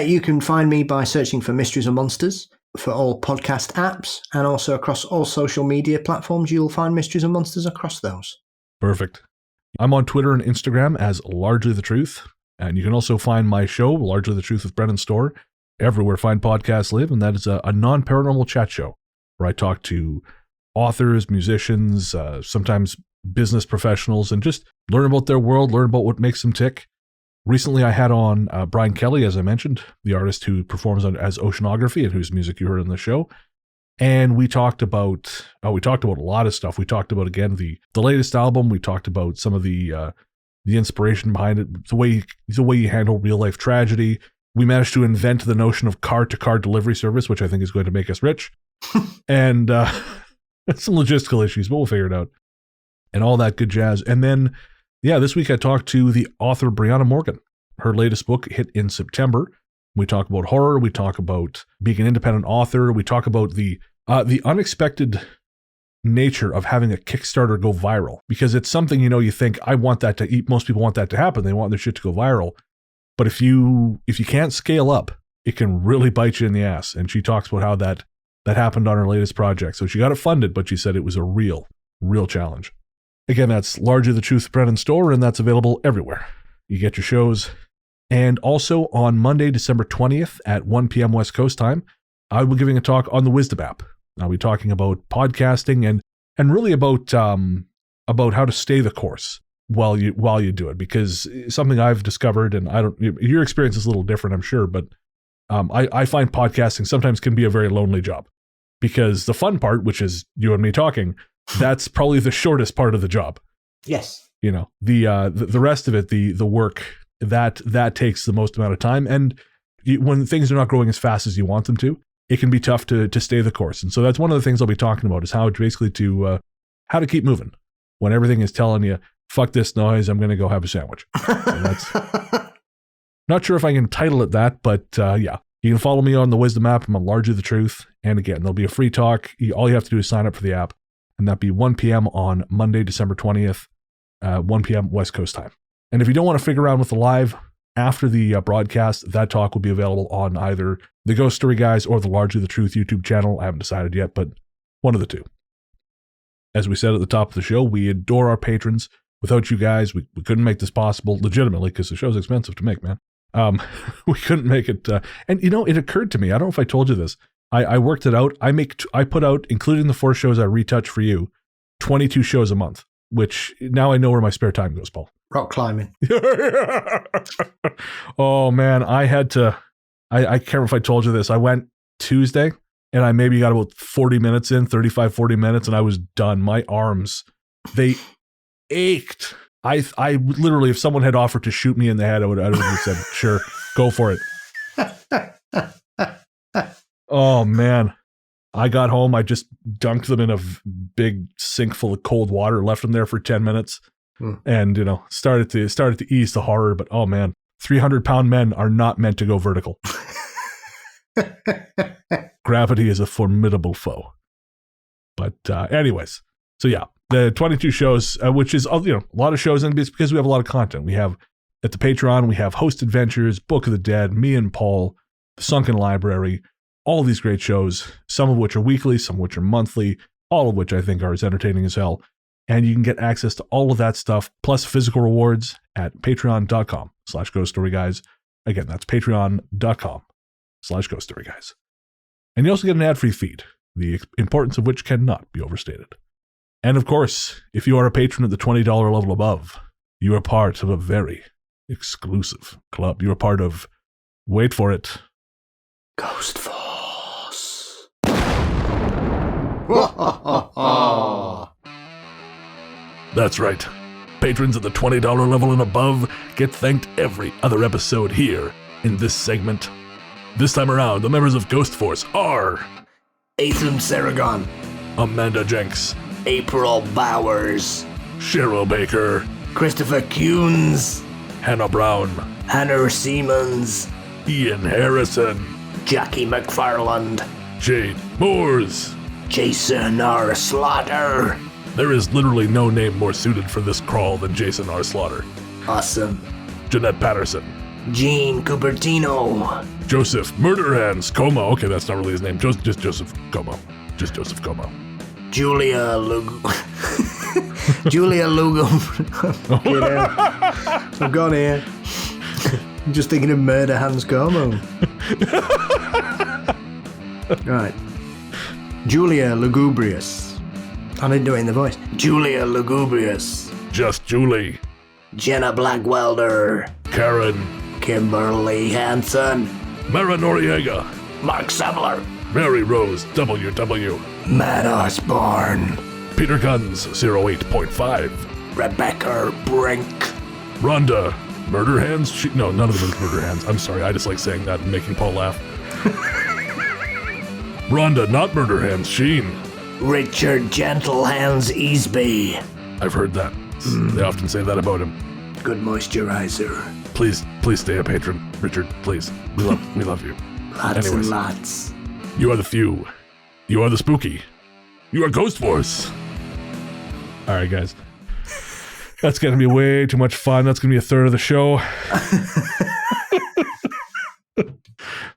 You can find me by searching for Mysteries and Monsters for all podcast apps, and also across all social media platforms. You'll find Mysteries and Monsters across those. Perfect. I'm on Twitter and Instagram as Largely the Truth, and you can also find my show, Largely the Truth with Brennan Store, everywhere fine podcasts live, and that is a non-paranormal chat show where I talk to authors, musicians, sometimes business professionals, and just learn about their world, learn about what makes them tick. Recently, I had on Brian Kelly, as I mentioned, the artist who performs as Oceanography and whose music you heard in the show. And we talked about a lot of stuff. We talked about, again, the latest album. We talked about some of the inspiration behind it, the way you handle real life tragedy. We managed to invent the notion of car-to-car delivery service, which I think is going to make us rich. And some logistical issues, but we'll figure it out. And all that good jazz. And then, this week I talked to the author Brianna Morgan. Her latest book hit in September. We talk about horror. We talk about being an independent author. We talk about the unexpected nature of having a Kickstarter go viral, because it's something, you think, I want that to eat. Most people want that to happen. They want their shit to go viral. But if you can't scale up, it can really bite you in the ass. And she talks about how that happened on her latest project. So she got it funded, but she said it was a real challenge. Again, that's Largely the Truth Brennan Store, and that's available everywhere you get your shows. And also on Monday, December 20th at 1 p.m. West Coast time, I will be giving a talk on the Wisdom app. I'll be talking about podcasting and really about how to stay the course while you do it, because something I've discovered, and your experience is a little different, I'm sure, but I find podcasting sometimes can be a very lonely job, because the fun part, which is you and me talking, that's probably the shortest part of the job. Yes. The rest of it, the work, that takes the most amount of time. And when things are not growing as fast as you want them to, it can be tough to stay the course. And so that's one of the things I'll be talking about is how to keep moving when everything is telling you, fuck this noise, I'm going to go have a sandwich. And that's not sure if I can title it that, but yeah. You can follow me on the Wisdom app. I'm on Largely the Truth. And again, there'll be a free talk. All you have to do is sign up for the app. And that'll be 1 p.m. on Monday, December 20th, 1 p.m. West Coast time. And if you don't want to figure around with the live, after the broadcast, that talk will be available on either the Ghost Story Guys or the Largely the Truth YouTube channel. I haven't decided yet, but one of the two. As we said at the top of the show, we adore our patrons. Without you guys, we couldn't make this possible legitimately because the show's expensive to make, man. We couldn't make it. And it occurred to me, I don't know if I told you this. I worked it out. I put out, including the 4 shows I retouch for you, 22 shows a month, which now I know where my spare time goes, Paul. Rock climbing. Oh man, I can't remember if I told you this. I went Tuesday and I maybe got about 40 minutes in, 35, 40 minutes, and I was done. My arms, they ached. I literally, if someone had offered to shoot me in the head, I would have said, sure, go for it. Oh man. I got home, I just dunked them in a big sink full of cold water, left them there for 10 minutes, and started to ease the horror. But oh man, 300-pound men are not meant to go vertical. Gravity is a formidable foe. But anyways, so yeah, the 22 shows, which is a lot of shows, and it's because we have a lot of content. We have at the Patreon, we have Host Adventures, Book of the Dead, me and Paul, The Sunken Library, all of these great shows, some of which are weekly, some of which are monthly, all of which I think are as entertaining as hell. And you can get access to all of that stuff, plus physical rewards at patreon.com/ghoststoryguys. Again, that's patreon.com/ghoststoryguys. And you also get an ad-free feed, the importance of which cannot be overstated. And of course, if you are a patron at the $20 level above, you are part of a very exclusive club. You are part of, wait for it, Ghost Force. That's right. Patrons at the $20 level and above get thanked every other episode here in this segment. This time around, the members of Ghost Force are Ethan Saragon, Amanda Jenks, April Bowers, Cheryl Baker, Christopher Kuhns, Hannah Brown, Hannah Siemens, Ian Harrison, Jackie McFarland, Jade Moores, Jason R. Slaughter. There is literally no name more suited for this crawl than Jason R. Slaughter. Awesome. Jeanette Patterson, Gene Cupertino, Joseph Murderhands Como. Okay, that's not really his name. Just Joseph Como. Just Joseph Como. Julia Lugo. Julia Lugo. I've gone here. I'm just thinking of Murder Hands Como. Right. Julia Lugubrious. I didn't do it in the voice. Julia Lugubrious. Just Julie. Jenna Blackwelder. Karen. Kimberly Hansen. Mara Noriega. Mark Savler. Mary Rose WW. Matt Osborne. Peter Guns 08.5. Rebecca Brink. Rhonda. Murder Hands? No, none of them is Murder Hands. I'm sorry, I just like saying that and making Paul laugh. Rhonda, not Murder Hands, Sheen. Richard Gentlehands Easby. I've heard that. They often say that about him. Good moisturizer. Please stay a patron, Richard. Please, we love you. Lots and lots. You are the few. You are the spooky. You are Ghost Force. All right, guys. That's going to be way too much fun. That's going to be a third of the show.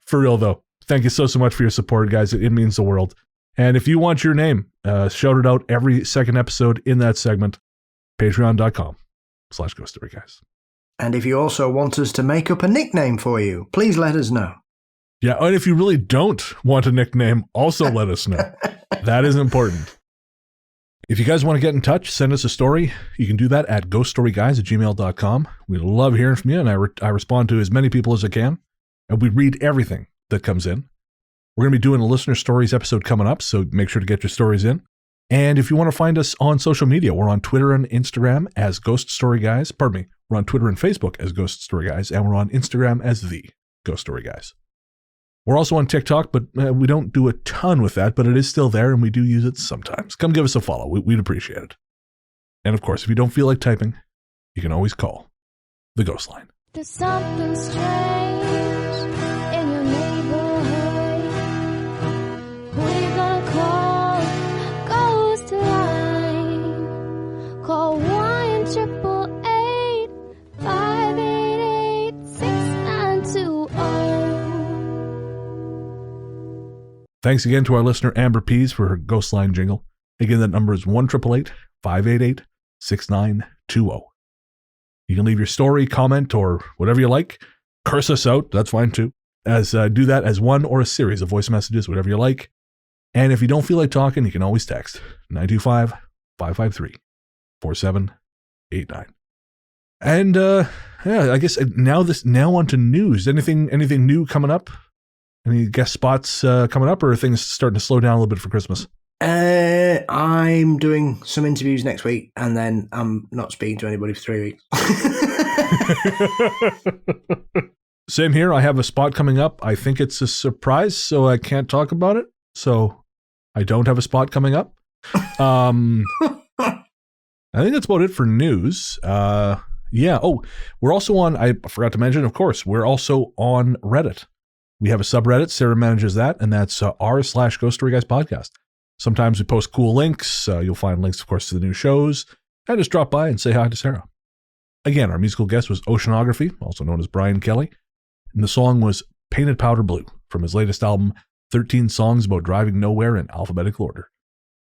For real, though. Thank you so much for your support, guys. It means the world. And if you want your name shouted out every second episode in that segment, patreon.com/ghoststoryguys. And if you also want us to make up a nickname for you, please let us know. Yeah, and if you really don't want a nickname, also let us know. That is important. If you guys want to get in touch, send us a story. You can do that at ghoststoryguys@gmail.com. We love hearing from you, and I respond to as many people as I can. And we read everything that comes in. We're going to be doing a listener stories episode coming up, so make sure to get your stories in. And if you want to find us on social media, we're on Twitter and Instagram as Ghost Story Guys. Pardon me. We're on Twitter and Facebook as Ghost Story Guys, and we're on Instagram as The Ghost Story Guys. We're also on TikTok, but we don't do a ton with that, but it is still there and we do use it sometimes. Come give us a follow. We'd appreciate it. And of course, if you don't feel like typing, you can always call the Ghost Line. There's something strange in your neighborhood. Who are you gonna call? Ghost line. Call 1-888-588-6920. Thanks again to our listener Amber Pease for her Ghost Line jingle. Again, that number is 1-888-588-6920. You can leave your story, comment, or whatever you like. Curse us out. That's fine too. Do that as one or a series of voice messages, whatever you like. And if you don't feel like talking, you can always text 925-553-4789. And I guess now on to news. Anything new coming up? Any guest spots coming up, or are things starting to slow down a little bit for Christmas? I'm doing some interviews next week, and then I'm not speaking to anybody for 3 weeks. Same here. I have a spot coming up. I think it's a surprise, so I can't talk about it. So I don't have a spot coming up. I think that's about it for news. Yeah. Oh, we're also on, I forgot to mention, of course, we're also on Reddit. We have a subreddit. Sarah manages that, and that's r/Ghost Story Guys podcast. Sometimes we post cool links. You'll find links, of course, to the new shows. And just drop by and say hi to Sarah. Again, our musical guest was Oceanography, also known as Brian Kelly. And the song was Painted Powder Blue from his latest album, 13 Songs About Driving Nowhere in Alphabetical Order.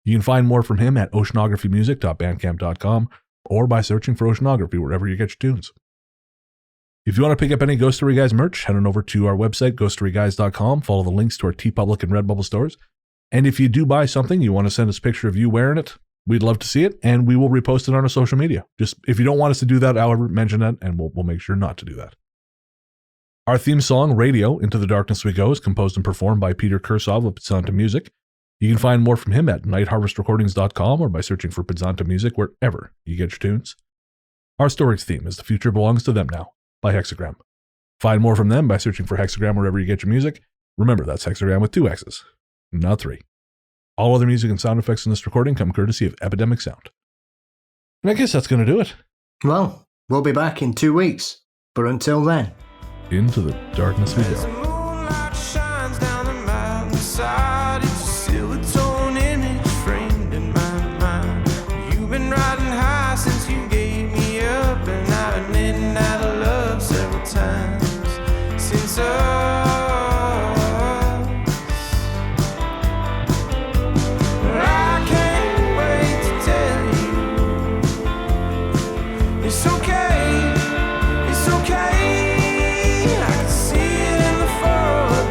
You can find more from him at oceanographymusic.bandcamp.com or by searching for Oceanography wherever you get your tunes. If you want to pick up any Ghost Story Guys merch, head on over to our website, ghoststoryguys.com. Follow the links to our TeePublic and Redbubble stores. And if you do buy something, you want to send us a picture of you wearing it, we'd love to see it, and we will repost it on our social media. Just if you don't want us to do that, however, mention that, and we'll make sure not to do that. Our theme song, Radio, Into the Darkness We Go, is composed and performed by Peter Kursov of Podzontommusic. You can find more from him at nightharvestrecordings.com or by searching for Podzontommusic wherever you get your tunes. Our storage theme is The Future Belongs to Them Now by Hexxagram. Find more from them by searching for Hexxagram wherever you get your music. Remember, that's Hexxagram with 2 X's. Not 3. All other music and sound effects in this recording come courtesy of Epidemic Sound. And I guess that's going to do it. Well, we'll be back in 2 weeks. But until then, into the darkness we As the go. moonlight shines down the mountainside, it's a silver-tone image framed in my mind. You've been riding high since you gave me up, and I've been knitting out of love several times since it's okay, I can see it in the fog.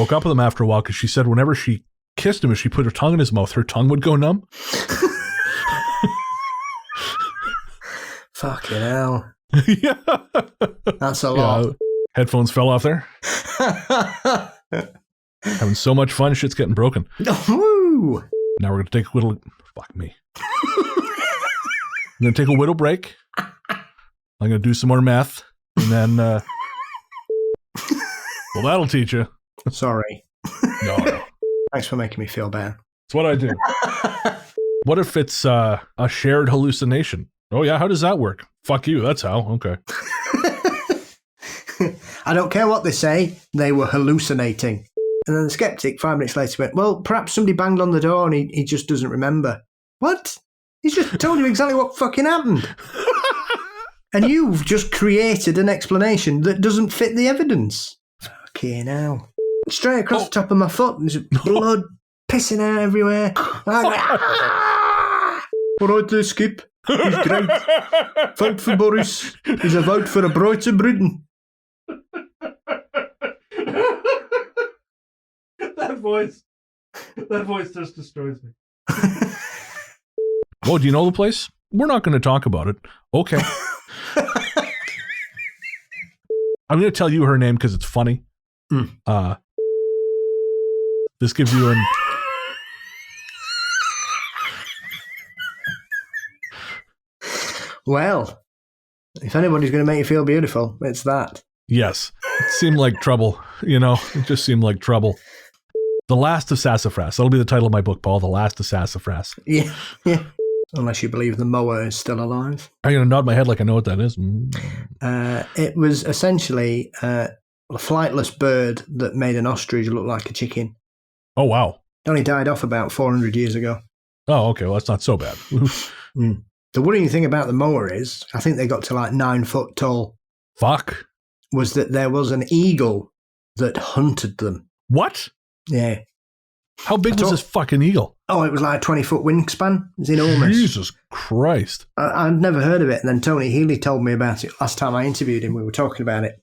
broke up with him after a while because she said whenever she kissed him, if she put her tongue in his mouth, her tongue would go numb. Fucking hell. Yeah. That's a lot. Yeah, headphones fell off there. Having so much fun, shit's getting broken. Woo! Now we're going to take a whittle... Fuck me. I'm going to take a whittle break. I'm going to do some more math. And then... well, that'll teach you. Sorry. No. Thanks for making me feel bad. It's what I do. What if it's a shared hallucination? Oh, yeah? How does that work? Fuck you. That's how. Okay. I don't care what they say. They were hallucinating. And then the skeptic, 5 minutes later, went, well, perhaps somebody banged on the door and he just doesn't remember. What? He's just told you exactly what fucking happened. And you've just created an explanation that doesn't fit the evidence. Fucking hell. Straight across the top of my foot, there's blood pissing out everywhere. All right there, Skip. He's great. Vote for Boris. He's a vote for a brighter Britain. That voice just destroys me. Oh, do you know the place? We're not going to talk about it. Okay. I'm going to tell you her name because it's funny. This gives you an... Well, if anybody's going to make you feel beautiful, it's that. Yes. It seemed like trouble. You know, it just seemed like trouble. The Last of Sassafras. That'll be the title of my book, Paul. The Last of Sassafras. Yeah. Unless you believe the mower is still alive. I'm going to nod my head like I know what that is. It was essentially a flightless bird that made an ostrich look like a chicken. Oh, wow. It only died off about 400 years ago. Oh, okay. Well, that's not so bad. The worrying thing about the mower is, I think they got to like 9 foot tall. Fuck. Was that there was an eagle that hunted them. What? Yeah. How big was this fucking eagle? Oh, it was like a 20-foot wingspan. It's enormous. Jesus Christ. I'd never heard of it. And then Tony Healy told me about it last time I interviewed him. We were talking about it.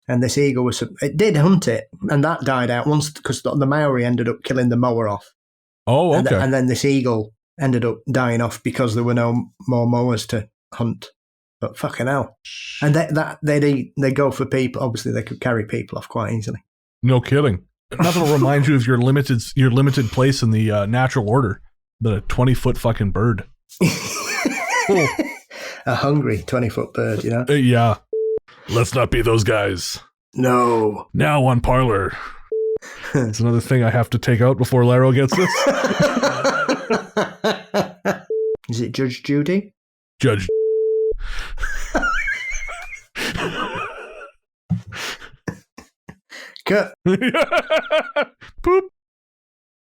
And this eagle it did hunt it. And that died out once because the Maori ended up killing the mower off. Oh, okay. And then this eagle ended up dying off because there were no more mowers to hunt. But fucking hell. And they go for people. Obviously, they could carry people off quite easily. No kidding. Nothing will remind you of your limited place in the natural order than a 20-foot fucking bird. Oh. A hungry 20-foot bird, you know? Yeah. Let's not be those guys. No. Now on Parlor. It's another thing I have to take out before Laro gets this. Is it Judge Judy? Judge. Cut. Poop.